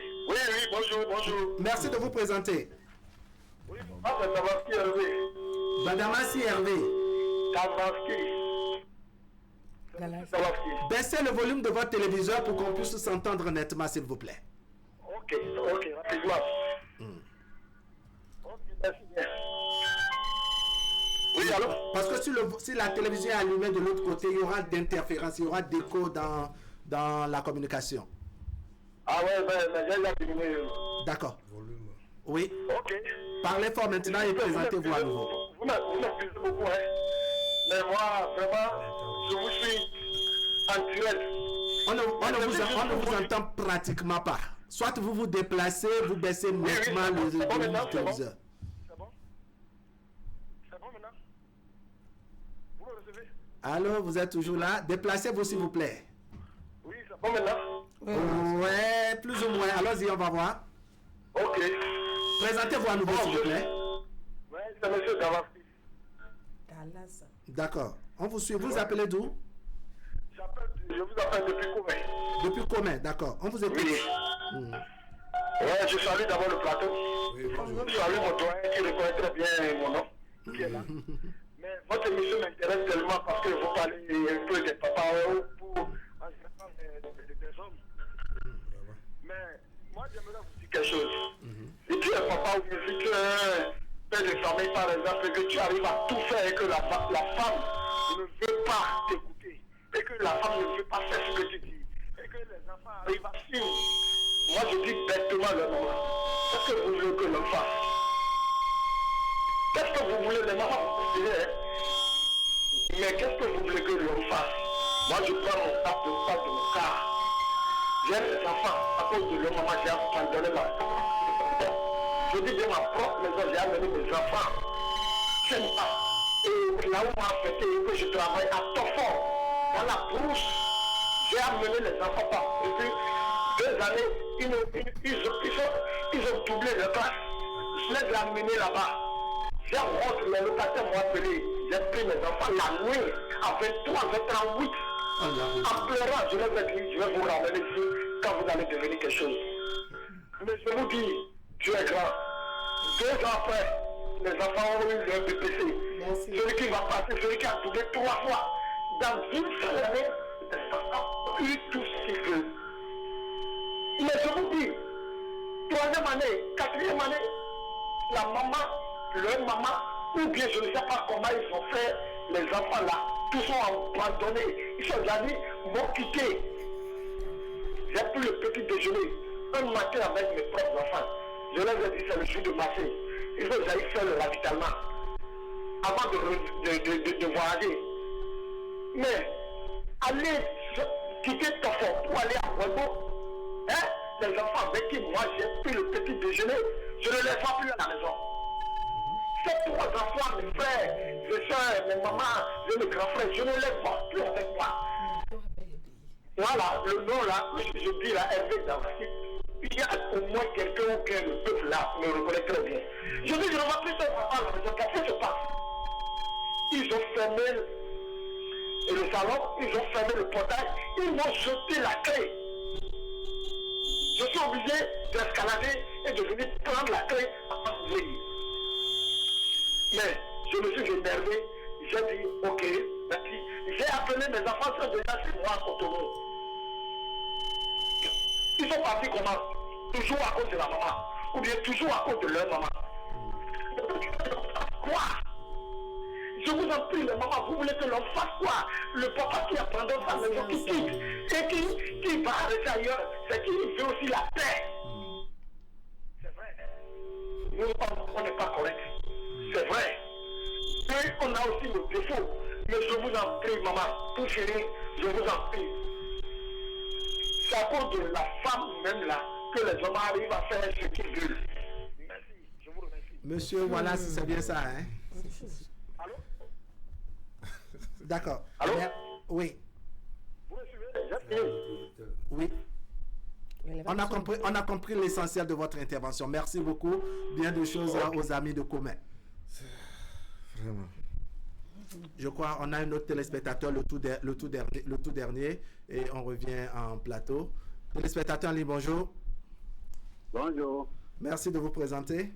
bonjour. Merci de vous présenter. Oui, c'est Tabaski Hervé. Badamassi Hervé. Tabaski. Baissez le volume de votre téléviseur pour qu'on puisse s'entendre nettement, s'il vous plaît. Ok, rapidement. Ok, merci bien. Oui, alors? Parce que si la télévision est allumée de l'autre côté, il y aura d'interférence, il y aura d'écho dans la communication. Ah ouais, j'ai déjà terminé. D'accord. Oui. Ok. Parlez fort maintenant et présentez-vous à nouveau. Vous m'appuyez beaucoup, hein. Mais moi, vraiment, je vous suis en duel. On ne vous entend pratiquement pas. Soit vous vous déplacez, vous baissez nettement le téléviseur. C'est bon maintenant? Vous me recevez? Allô, vous êtes toujours là? Déplacez-vous s'il vous plaît. Oui, c'est bon maintenant? Ouais, plus ou moins. Allons-y, on va voir. Ok. Présentez-vous à nouveau, s'il vous plaît. Oui, c'est M. Tabaski. D'accord. On vous suit. Vous vous appelez d'où? Je vous appelle depuis Comé. Depuis Comé, d'accord. On vous écoute. Oui. Ouais, je salue d'abord le plateau. Je salue mon doyen qui reconnaît très bien mon nom, qui est là. Mais votre émission m'intéresse tellement parce que vous parlez un peu des papas pour en général des hommes. Mais moi, j'aimerais vous dire quelque chose. Si tu es papa ou si tu es père de famille, par exemple, et que tu arrives à tout faire et que la femme ne veut pas t'écouter, et que la femme ne veut pas faire ce que tu dis, et que les enfants arrivent à suivre, moi je dis bêtement le nom. Qu'est-ce que vous voulez que l'homme fasse? Qu'est-ce que vous voulez, les mamans, vous direz, hein? Mais qu'est-ce que vous voulez que l'homme fasse? Moi je prends mon sac de mon car. J'ai des enfants, à cause de leur maman, j'ai abandonné ma. Je dis de ma propre maison, j'ai amené mes enfants. Je n'aime pas. Et là où m'a affecté, que je travaille à Tofort, dans la brousse, j'ai amené les enfants pas. Depuis 2 années, ils ont doublé le classe. Je les ai amenés là-bas. J'ai rencontré les locataires m'ont appelé. J'ai pris mes enfants la nuit à 23h38. En pleurant, je leur ai dit, je vais vous ramener ici quand vous allez devenir quelque chose. Mais je vous dis, Dieu est grand. 2 ans après, les enfants ont eu leur BPC. Celui qui va passer, celui qui a doublé 3 fois. Dans une seule année, les enfants ont eu tout ce qu'ils veulent. Mais je vous dis, 3e année, 4e année, la maman, leur maman, ou bien je ne sais pas comment ils ont fait, les enfants là, tous sont abandonnés. Ils sont déjà dit, m'ont quitté. J'ai pris le petit déjeuner, un matin avec mes propres enfants. Je leur ai dit, c'est le jour de marché. Il faut que j'aille faire le ravitaillement avant de voyager. Mais aller quitter Tofort pour aller à Bordeaux, hein, les enfants avec qui moi j'ai pris le petit déjeuner, je ne les vois plus à la maison. Ces 3 enfants, mes frères, mes soeurs, mes mamans, mes grands frères, je ne les vois plus avec moi. Voilà, le nom là, je dis là, Hervé Tabaski. Il y a au moins quelqu'un ou que le peuple là me reconnaît très bien. Je dis, je ne vois plus ces enfants à la maison, qu'est-ce qui se passe? Ils ont fermé le salon, ils ont fermé le portail, ils m'ont jeté la clé. Je suis obligé d'escalader et de venir prendre la clé avant de venir. Mais je me suis énervé, j'ai dit, ok, merci. J'ai appelé mes enfants, sont déjà chez moi à Cotonou. Ils sont partis comment? Toujours à cause de la maman, ou bien toujours à cause de leur maman. quoi? Je vous en prie, les mamans, vous voulez que l'on fasse quoi? Le papa qui abandonne sa maison, qui quitte, et qui va arrêter ailleurs, c'est qu'il veut aussi la paix. C'est vrai. Nous, on n'est pas correct. C'est vrai. Et on a aussi le défaut. Mais je vous en prie, maman, pour finir, je vous en prie. C'est à cause de la femme même là que les hommes arrivent à faire ce qu'ils veulent. Merci, je vous remercie. Monsieur Wallace, c'est bien ça, hein? Allô? D'accord. Allô? Oui. Vous me suivez? Oui. On a compris l'essentiel de votre intervention. Merci beaucoup. Bien de choses aux amis de commun. Vraiment. Je crois qu'on a un autre téléspectateur, le tout dernier, et on revient en plateau. Téléspectateur en ligne, bonjour. Bonjour. Merci de vous présenter.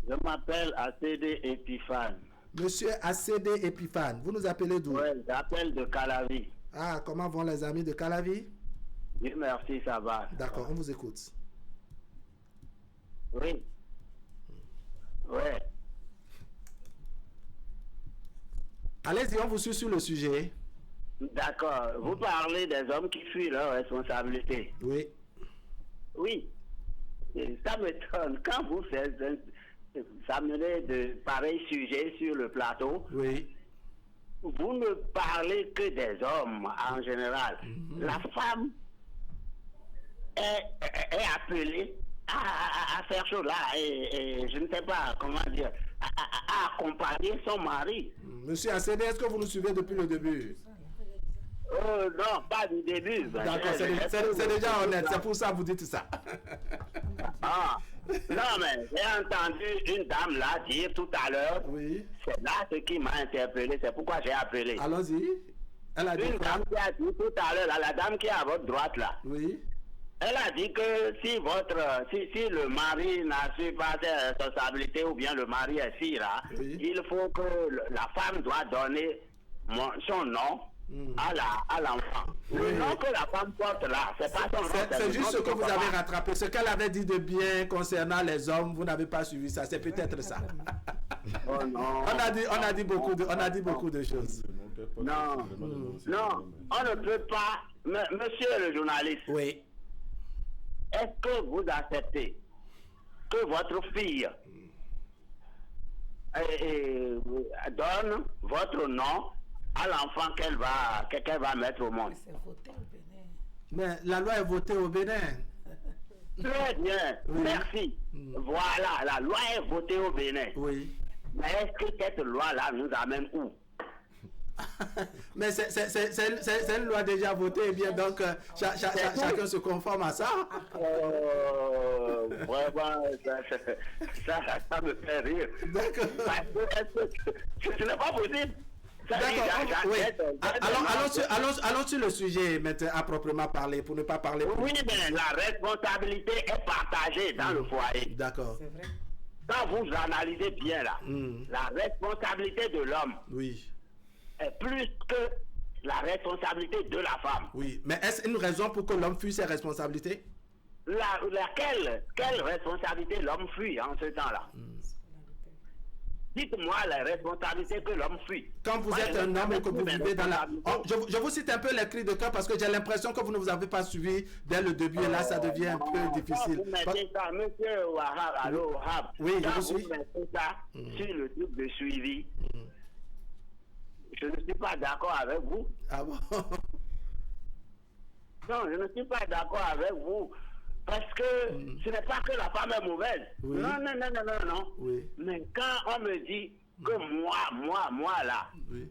Je m'appelle ACD Epiphane. Monsieur ACD Epiphane, vous nous appelez d'où? Oui, j'appelle de Calavi. Ah, comment vont les amis de Calavi? Oui, merci, ça va. D'accord, on vous écoute. Oui. Oui. Allez-y, on vous suit sur le sujet. D'accord. Vous parlez des hommes qui fuient leurs responsabilités. Oui. Oui. Et ça m'étonne. Quand vous faites amener de pareils sujets sur le plateau, oui, vous ne parlez que des hommes en général. La femme est appelée à faire chose là, et je ne sais pas comment dire, à accompagner son mari. Monsieur ACD, est-ce que vous nous suivez depuis le début? Non, pas du début. D'accord, c'est déjà honnête, c'est pour ça que vous dites ça. Ah, non, mais j'ai entendu une dame là dire tout à l'heure, oui, c'est là ce qui m'a interpellé, c'est pourquoi j'ai appelé. Allons-y. Elle a dit Une quoi? dame qui a dit tout à l'heure, la dame qui est à votre droite là, Oui. elle a dit que si le mari n'assume pas ses responsabilités ou bien le mari est si là, Oui. il faut que la femme doit donner son nom à l'enfant. Le nom que la femme porte là, c'est pas son nom. C'est juste ce que vous avez rattrapé. Ce qu'elle avait dit de bien concernant les hommes, vous n'avez pas suivi ça. C'est peut-être ça. Oh non. On a dit beaucoup de choses. Non, non, on ne peut pas. Monsieur le journaliste, Oui. est-ce que vous acceptez que votre fille donne votre nom à l'enfant qu'elle va mettre au monde? C'est voté au Bénin. Mais la loi est votée au Bénin. Très bien, merci. Voilà, la loi est votée au Bénin. Oui. Mais est-ce que cette loi-là nous amène où? Mais c'est une loi déjà votée, et bien donc chacun se conforme à ça. Vraiment, ça me fait rire. D'accord. Ce n'est pas possible. D'accord. Oui. Allons sur le sujet maintenant à proprement parler, pour ne pas parler. Oui, mais la responsabilité est partagée dans le foyer. D'accord. C'est vrai. Quand vous analysez bien là, la responsabilité de l'homme Oui. est plus que la responsabilité de la femme. Oui. Mais est-ce une raison pour que l'homme fuit ses responsabilités? Quelle responsabilité l'homme fuit en ce temps-là? Dites-moi les responsabilités que l'homme fuit. Quand vous êtes un homme et que vous vivez dans la... Oh, je vous cite un peu les cris de cœur parce que j'ai l'impression que vous ne vous avez pas suivi dès le début et là ça devient un peu difficile. Vous mettez ça, monsieur Wahab, allô Wahab. Oui, je vous suis. Vous mettez ça sur le truc de suivi. Je ne suis pas d'accord avec vous. Ah bon? Non, je ne suis pas d'accord avec vous. Parce que ce n'est pas que la femme est mauvaise. Oui. Non. Oui. Mais quand on me dit que moi là, Oui.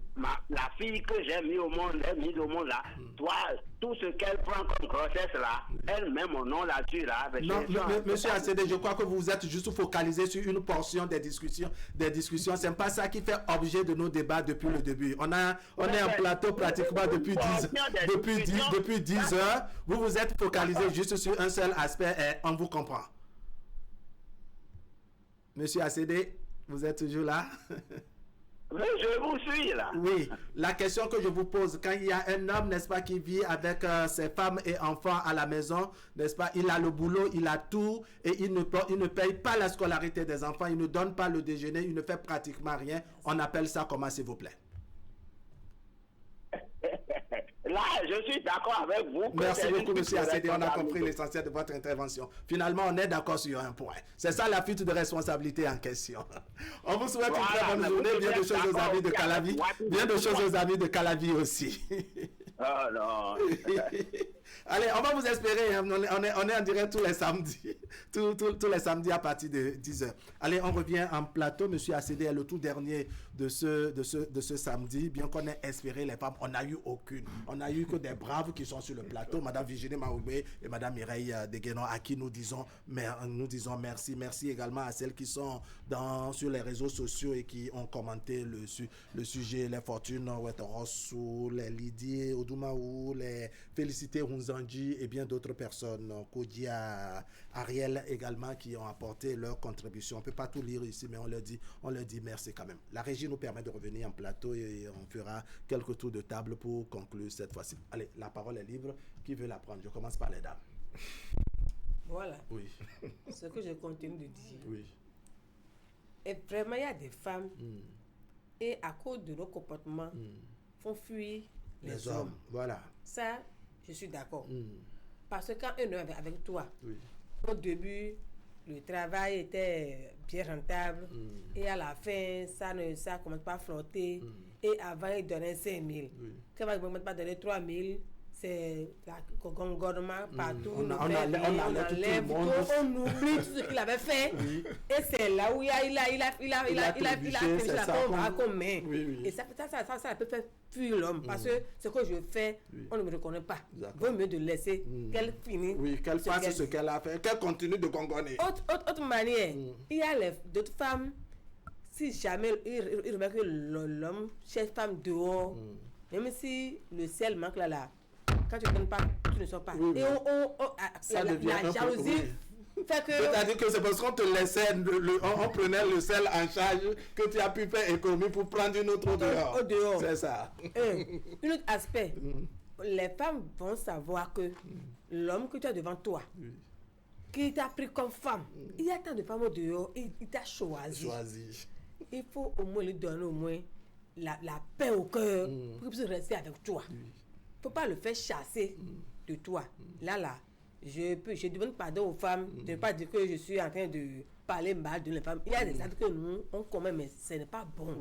la fille que j'ai mise au monde là, toi, tout ce qu'elle prend comme grossesse là, elle met mon nom là-dessus là. Non, monsieur ACD, je crois que vous êtes juste focalisé sur une portion des discussions. C'est pas ça qui fait objet de nos débats depuis le début. On est en plateau pratiquement depuis 10 heures. Vous vous êtes focalisé juste sur un seul aspect et on vous comprend. Monsieur ACD, vous êtes toujours là? Mais je vous suis là. Oui, la question que je vous pose, quand il y a un homme, n'est-ce pas, qui vit avec ses femmes et enfants à la maison, n'est-ce pas, il a le boulot, il a tout, et il ne paye pas la scolarité des enfants, il ne donne pas le déjeuner, il ne fait pratiquement rien. On appelle ça comment, s'il vous plaît? Là, je suis d'accord avec vous. Merci beaucoup, monsieur Acédé. On a compris l'essentiel de votre intervention. Finalement, on est d'accord sur un point. C'est ça la fuite de responsabilité en question. On vous souhaite une très bonne journée. Bien de choses aux amis de Calavi. Bien de choses aux amis de Calavi aussi. Oh non. Allez, on va vous espérer. Hein. On est en direct tous les samedis. Tous les samedis à partir de 10h. Allez, on revient en plateau. Monsieur Acédé est le tout dernier de ce samedi. Bien qu'on ait espéré les femmes, on n'a eu aucune. On n'a eu que des braves qui sont sur le plateau. Madame Virginie Maoubé et Madame Mireille Deguenon, à qui nous disons merci. Merci également à celles qui sont sur les réseaux sociaux et qui ont commenté le sujet. Les Fortunes, Wetorosu, les Lydie Odumaou, les Félicité Runzanji et bien d'autres personnes. Kodia, Ariel également, qui ont apporté leur contribution. On ne peut pas tout lire ici, mais on leur dit merci quand même. La régie nous permet de revenir en plateau et on fera quelques tours de table pour conclure cette fois-ci. Allez, la parole est libre. Qui veut la prendre? Je commence par les dames. Voilà. Oui. Ce que je continue de dire. Oui. Et vraiment, il y a des femmes, et à cause de nos comportements, font fuir les hommes. Voilà. Ça, je suis d'accord. Parce que quand un homme est avec toi, au début, le travail était bien rentable, et à la fin, ça commence pas à flotter. Et avant, il donnait 5 000. Quand il ne commence pas à donner 3 000, c'est le gouvernement partout. On enlève tout, on oublie tout ce qu'il avait fait. Et c'est là où il a fait la comme main. Et ça peut faire fuir l'homme. Parce que ce que je fais, on ne me reconnaît pas. Il vaut mieux de laisser qu'elle finisse. Oui, qu'elle fasse ce qu'elle a fait, qu'elle continue de gongonner. Autre manière, il y a d'autres femmes, si jamais ils remarquent que l'homme cherche femme dehors, même si le sel manque là, quand tu ne donnes pas, tu ne sors pas. Et la jalousie fait que... C'est-à-dire que c'est parce qu'on te laissait, on prenait le sel en charge que tu as pu faire économie pour prendre une autre dehors. C'est ça. Un autre aspect, les femmes vont savoir que l'homme que tu as devant toi, qui t'a pris comme femme, il y a tant de femmes au dehors, il t'a choisi. Il faut au moins lui donner au moins la paix au cœur pour qu'il puisse rester avec toi. Il ne faut pas le faire chasser de toi. Là, je demande pardon aux femmes de ne pas dire que je suis en train de parler mal de les femmes. Il y a des actes que nous, on commet, mais ce n'est pas bon.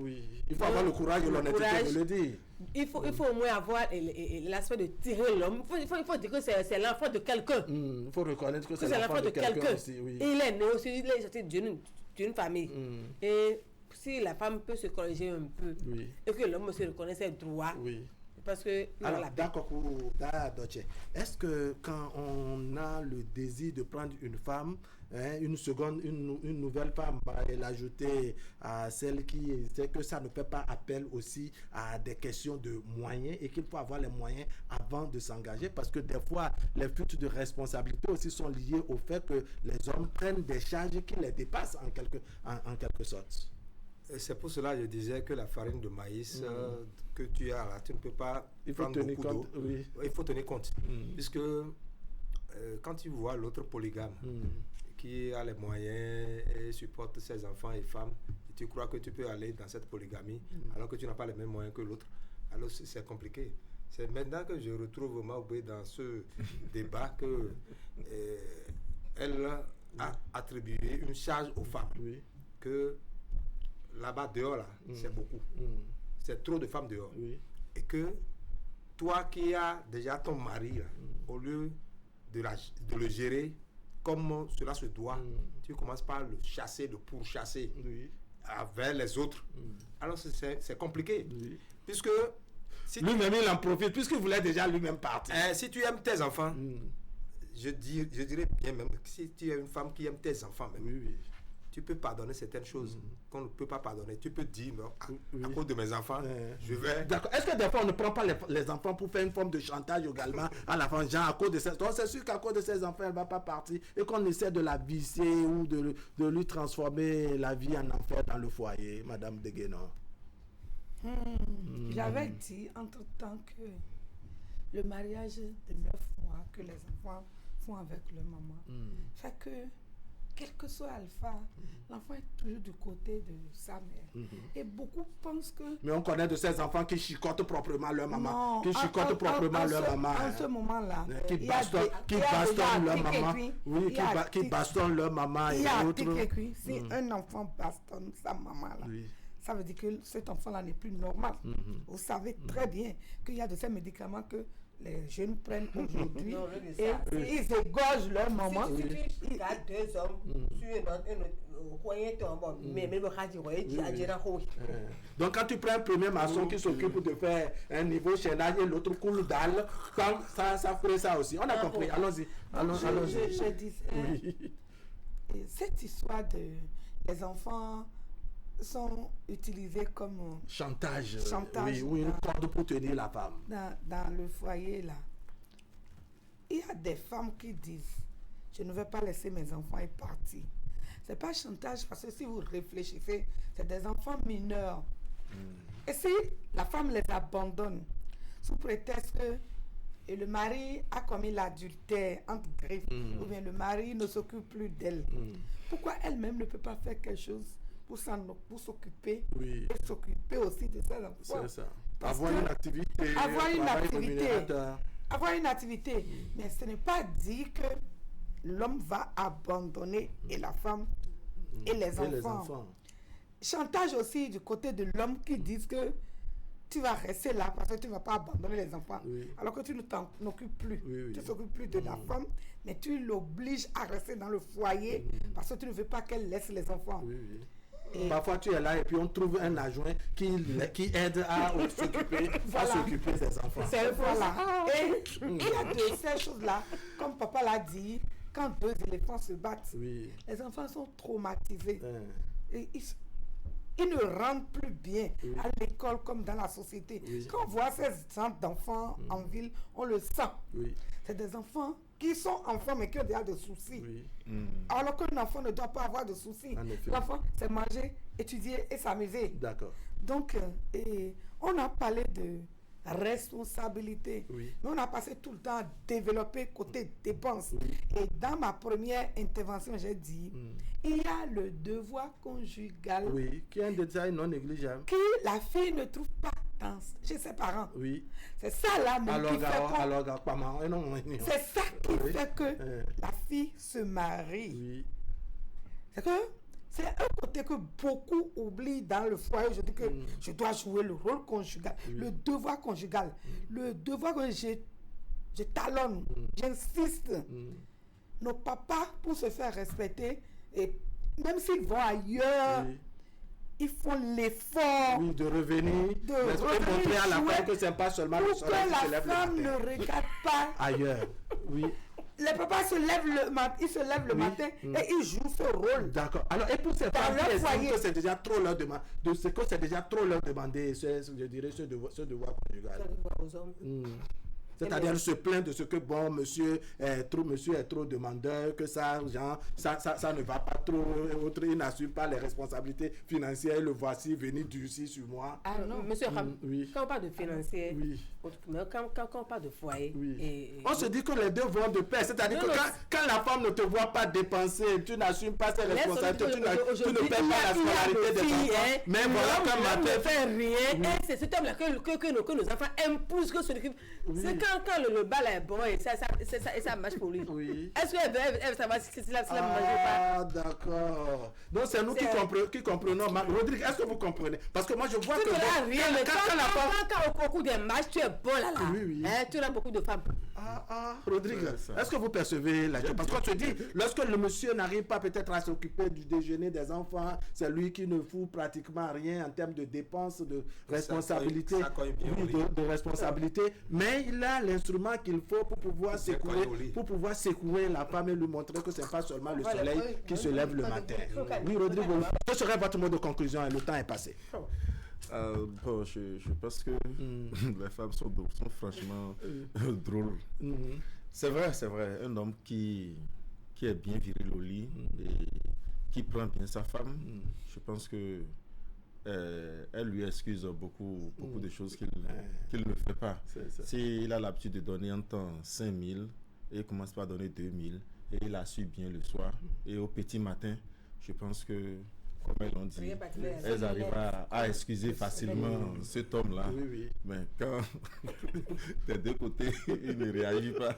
Il faut avoir le courage et l'honnêteté de le dire. Il faut au moins avoir l'aspect de tirer l'homme. Il faut dire que c'est l'enfant de quelqu'un. Il faut reconnaître que c'est l'enfant de quelqu'un aussi. Il est né aussi, il est sorti d'une famille. Et si la femme peut se corriger un peu, et que l'homme se reconnaisse ses droits, parce que... Alors, d'accord, est-ce que quand on a le désir de prendre une femme, une nouvelle femme, et l'ajouter à celle qui sait que ça ne fait pas appel aussi à des questions de moyens et qu'il faut avoir les moyens avant de s'engager, parce que des fois, les fuites de responsabilité aussi sont liées au fait que les hommes prennent des charges qui les dépassent en quelque sorte. C'est pour cela que je disais que la farine de maïs que tu as là, tu ne peux pas prendre beaucoup d'eau. Il faut tenir compte. Puisque quand tu vois l'autre polygame qui a les moyens et supporte ses enfants et femmes, et tu crois que tu peux aller dans cette polygamie alors que tu n'as pas les mêmes moyens que l'autre, alors c'est compliqué. C'est maintenant que je retrouve Maoubé dans ce débat que elle a attribué une charge aux femmes. Que là-bas dehors là, c'est beaucoup. C'est trop de femmes dehors. Et que toi qui as déjà ton mari là, au lieu de le gérer comme cela se doit, tu commences par le chasser, le pourchasser vers les autres. Alors c'est compliqué. Puisque si lui-même il en profite, puisqu'il voulait déjà lui-même partir. Si tu aimes tes enfants, je dirais bien même, si tu es une femme qui aime tes enfants même, tu peux pardonner certaines choses qu'on ne peut pas pardonner. Tu peux dire, non, à cause de mes enfants, je vais... D'accord. Est-ce que des fois, on ne prend pas les enfants pour faire une forme de chantage également à la fin, genre à cause de ces... Donc, c'est sûr qu'à cause de ses enfants, elle ne va pas partir et qu'on essaie de la visser ou de lui transformer la vie en enfer dans le foyer, Madame Deguenon. J'avais dit entre-temps que le mariage de 9 mois que les enfants font avec leur maman fait que, quel que soit Alpha, l'enfant est toujours du côté de sa mère. Et beaucoup pensent que... Mais on connaît de ces enfants qui chicotent proprement leur maman. Non, qui chicotent proprement leur maman. En ce moment-là, qui bastonnent leur maman. Oui, qui bastonnent leur maman et autres. Si un enfant bastonne sa maman, là, ça veut dire que cet enfant-là n'est plus normal. Vous savez très bien qu'il y a de ces médicaments que les jeunes prennent aujourd'hui et ils égorgent leur maman. Si tu as 2 hommes sur un coin tombant, mais le radio donc quand tu prends un premier maçon qui s'occupe de faire un niveau chaînage et l'autre coule dalle, ça ferait ça aussi. On a compris. Allons-y. Je disais, cette histoire de les enfants sont utilisés comme chantage oui, ou une corde pour tenir la femme. Dans le foyer, là, il y a des femmes qui disent « Je ne vais pas laisser mes enfants et partir ». Ce n'est pas chantage parce que si vous réfléchissez, c'est des enfants mineurs. Et si la femme les abandonne sous prétexte que le mari a commis l'adultère entre griffes, ou bien le mari ne s'occupe plus d'elle, pourquoi elle-même ne peut pas faire quelque chose pour s'occuper et s'occuper aussi de ses enfants? C'est ça. Avoir une activité. Avoir une activité. Mais ce n'est pas dit que l'homme va abandonner et la femme et les enfants. Chantage aussi du côté de l'homme qui dit que tu vas rester là parce que tu ne vas pas abandonner les enfants. Alors que tu ne t'en occupes plus. Tu ne t'occupes plus de la femme, mais tu l'obliges à rester dans le foyer parce que tu ne veux pas qu'elle laisse les enfants. Et parfois tu es là et puis on trouve un adjoint qui aide à s'occuper des enfants. C'est voilà. Et il y a de ces choses-là, comme papa l'a dit, quand 2 éléphants se battent, les enfants sont traumatisés. Et ils ne rentrent plus bien à l'école comme dans la société. Quand on voit ces centres d'enfants en ville, on le sent. C'est des enfants qui sont enfants mais qui ont déjà des soucis. Alors qu'un enfant ne doit pas avoir de soucis. L'enfant, c'est manger, étudier et s'amuser. D'accord. Donc, on a parlé de responsabilité. Mais on a passé tout le temps à développer côté dépenses. Et dans ma première intervention, j'ai dit, il y a le devoir conjugal. Qui est un détail non négligeable. Que la fille ne trouve pas chez ses parents. C'est ça là même qui fait c'est ça qui fait que la fille se marie. C'est que c'est un côté que beaucoup oublient dans le foyer. Je dis que je dois jouer le rôle conjugal, le devoir conjugal. Le devoir que je talonne, j'insiste. Nos papas, pour se faire respecter, et même s'ils vont ailleurs, ils font l'effort de revenir, de montrer à la femme que c'est pas seulement le soleil qui se lève le matin. Pour que la femme ne regarde pas ailleurs. Les papas se lèvent le matin et ils jouent ce rôle. D'accord. Alors, et pour ces femmes qui estiment que c'est déjà trop leur demander, c'est déjà trop leur demander, je dirais, ce devoir conjugal. Aux hommes. C'est-à-dire se plaindre de ce que monsieur est trop demandeur, que ça ne va pas trop, il n'assume pas les responsabilités financières, le voici venir durcir sur moi. Ah non, monsieur Ram, quand on parle de financier, quand on parle de foyer, on se dit que les deux vont de pair, c'est-à-dire que quand la femme ne te voit pas dépenser, tu n'assumes pas ses responsabilités, tu ne paies pas la scolarité des enfants, mais voilà qu'un matin ne fait rien, c'est cet homme-là que nos enfants aiment plus que celui qui... C'est quand le bal est bon et ça marche pour lui. Est-ce qu'elle veut savoir si la mange ou pas? Ah, d'accord. Donc c'est nous qui comprenons. Rodrigue, est-ce que vous comprenez? Parce que moi je vois que... Quand au cours des matchs, tu es bon là. Tu as beaucoup de femmes. Rodrigue, est-ce que vous percevez la chose? Parce qu'on se dit, lorsque le monsieur n'arrive pas peut-être à s'occuper du déjeuner des enfants, c'est lui qui ne fout pratiquement rien en termes de dépenses, de responsabilité, de responsabilité, mais il a l'instrument qu'il faut pour pouvoir secouer la femme et lui montrer que c'est pas seulement le soleil qui se lève le matin. Oui, Rodrigue, ce serait votre mot de conclusion, le temps est passé. Bon, je pense que les femmes sont franchement drôles. C'est vrai, un homme qui est bien viril au lit et qui prend bien sa femme, je pense que elle lui excuse beaucoup de choses qu'il ne fait pas. S'il a l'habitude de donner un temps 5 000 et il commence par donner 2 000 et il a su bien le soir et au petit matin, je pense que, comme elles l'ont dit, elles arrivent à excuser facilement cet homme-là. Mais quand des deux côtés, il ne réagit pas.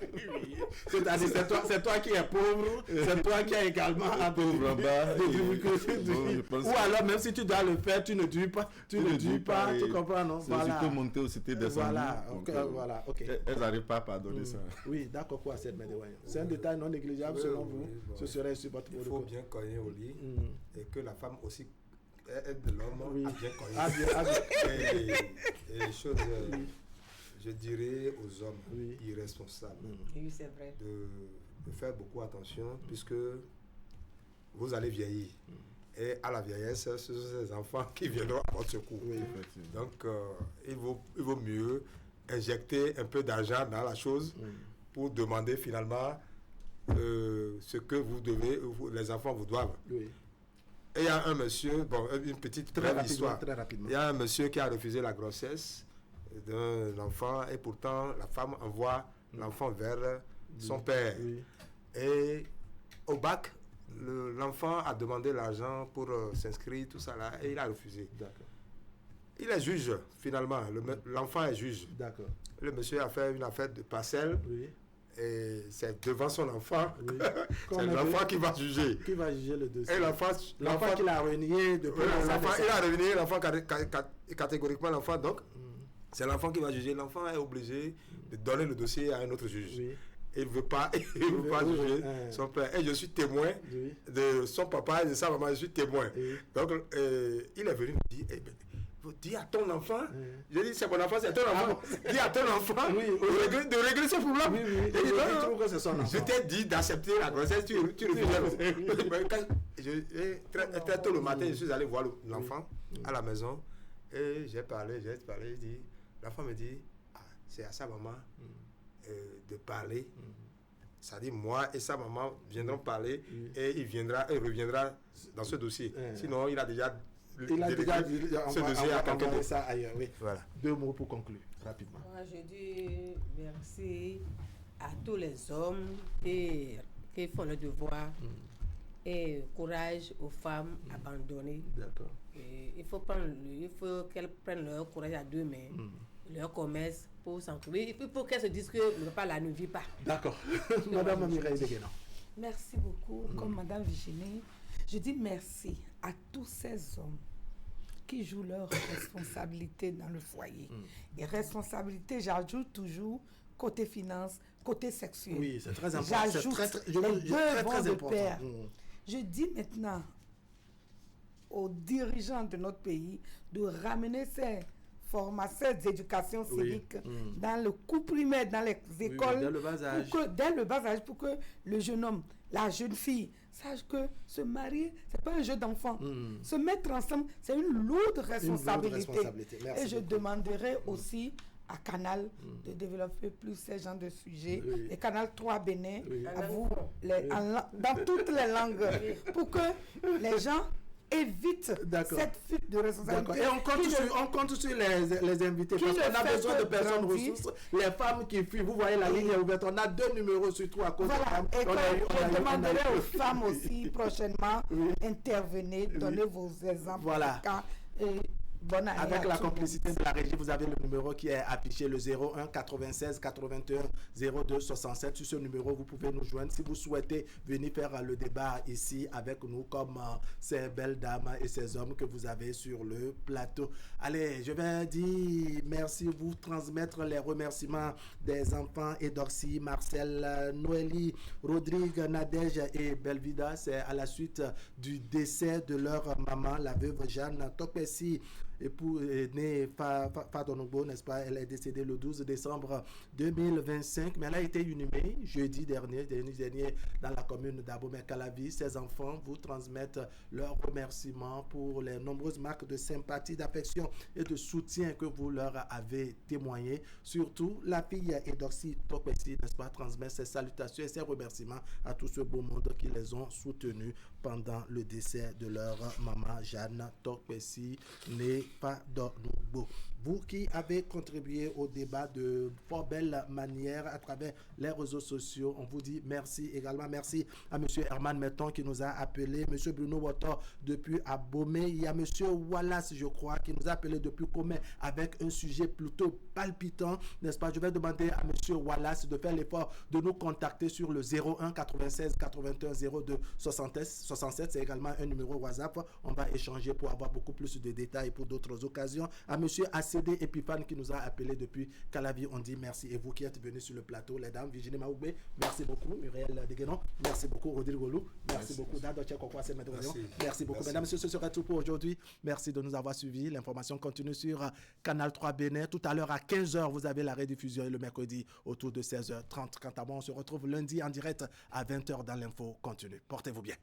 C'est-à-dire, c'est toi qui es pauvre, c'est toi qui as également ou alors, même si tu dois le faire, tu ne dis pas, tu comprends, non? Voilà. Tu peux monter au cité des voilà, ok. Elles n'arrivent pas à pardonner ça. Oui, d'accord, quoi, c'est un détail non négligeable selon vous. Ce serait sur votre Il faut bien cogner au lit et que la femme aussi aide l'homme à bien cogner. Et chose, je dirais aux hommes irresponsables de faire beaucoup attention puisque vous allez vieillir. Et à la vieillesse, ce sont ces enfants qui viendront à votre secours. Donc, il vaut mieux injecter un peu d'argent dans la chose pour demander finalement ce que vous devez, les enfants vous doivent. Et il y a un monsieur, une petite histoire. Il y a un monsieur qui a refusé la grossesse d'un enfant et pourtant la femme envoie l'enfant vers son père. Et au bac, l'enfant a demandé l'argent pour s'inscrire, tout ça là, et il a refusé. Il est juge finalement, l'enfant est juge. Le monsieur a fait une affaire de parcelle. Et c'est devant son enfant, c'est l'enfant qui va juger. Qui va juger le dossier. Et l'enfant qu'il a renié depuis il a renié l'enfant catégoriquement l'enfant, donc c'est l'enfant qui va juger. L'enfant est obligé de donner le dossier à un autre juge. Il ne veut pas juger son père. Et je suis témoin de son papa et de sa maman, je suis témoin. Donc il est venu me dire, dis à ton enfant, j'ai dit c'est mon enfant, c'est ton enfant, dis à ton enfant de régler ce problème. Je t'ai dit d'accepter la grossesse, tu refusais. Très tôt le matin, je suis allé voir l'enfant à la maison et j'ai parlé, il dit, l'enfant me dit, c'est à sa maman de parler. Ça dit moi et sa maman viendront parler et il reviendra dans ce dossier. Sinon, il a déjà ça ailleurs. Voilà. 2 mots pour conclure, rapidement. Moi, je dis merci à tous les hommes qui font le devoir et courage aux femmes abandonnées. Il faut qu'elles prennent leur courage à 2 mains, leur commerce pour s'en trouver. Il faut qu'elles se disent que le papa là ne vit pas. D'accord. Madame Mireille Deguena. Merci beaucoup. Comme Madame Virginie, je dis merci à tous ces hommes qui jouent leur responsabilité dans le foyer. Et responsabilité, j'ajoute toujours côté finance, côté sexuel. Oui, c'est très important. J'ajoute très important. Je dis maintenant aux dirigeants de notre pays de ramener ces formations d'éducation civique dans le cours primaire, dans les écoles, dès le bas âge, pour que le jeune homme, la jeune fille, sache que se marier, c'est pas un jeu d'enfant. Se mettre ensemble, c'est une lourde responsabilité. Et je demanderai aussi à Canal de développer plus ces genres de sujets. Et Canal 3 Bénin, à vous, dans toutes les langues, pour que les gens évite cette fuite de responsabilité. Et on compte sur les invités parce qu'on a besoin de personnes ressources. Les femmes qui fuient, vous voyez la ligne est ouverte. On a 2 numéros sur 3 à cause de femmes. Et je demanderai aux femmes aussi prochainement, intervenez, donnez vos exemples. Voilà. Avec la complicité de la régie, vous avez le numéro qui est affiché, le 01 96 81 02 67. Sur ce numéro, vous pouvez nous joindre si vous souhaitez venir faire le débat ici avec nous, comme ces belles dames et ces hommes que vous avez sur le plateau. Allez, je vais dire merci, vous transmettre les remerciements des enfants Edorsi, Marcel, Noélie, Rodrigue, Nadège et Belvida. C'est à la suite du décès de leur maman, la veuve Jeanne Topessi née Fadonogbo, n'est-ce pas? Elle est décédée le 12 décembre 2025, mais elle a été inhumée jeudi dernier dans la commune d'Abomey-Calavi. Ses enfants vous transmettent leurs remerciements pour les nombreuses marques de sympathie, d'affection et de soutien que vous leur avez témoigné. Surtout, la fille Edoxy Tokpesi, n'est-ce pas, transmet ses salutations et ses remerciements à tout ce beau monde qui les ont soutenus pendant le décès de leur maman Jeanne Tokpesi, née Fadonogbo. Vous qui avez contribué au débat de fort belle manière à travers les réseaux sociaux, on vous dit merci également. Merci à M. Herman Metton qui nous a appelé, M. Bruno Wotor depuis Abomey. Il y a M. Wallace, je crois, qui nous a appelé depuis Comé avec un sujet plutôt palpitant, n'est-ce pas? Je vais demander à M. Wallace de faire l'effort de nous contacter sur le 01 96 81 02 67. C'est également un numéro WhatsApp. On va échanger pour avoir beaucoup plus de détails pour d'autres occasions. À M. ACD Epiphane qui nous a appelé depuis Calavi, on dit merci. Et vous qui êtes venus sur le plateau, les dames, Virginie Maoubé, merci beaucoup. Muriel Deguenon, merci beaucoup. Rodrigo Lou, merci beaucoup. Merci beaucoup. Mesdames, messieurs, ce serait tout pour aujourd'hui. Merci de nous avoir suivis. L'information continue sur Canal 3 Bénin. Tout à l'heure à 15h, vous avez la rediffusion et le mercredi autour de 16h30. Quant à moi, on se retrouve lundi en direct à 20h dans l'info continue. Portez-vous bien.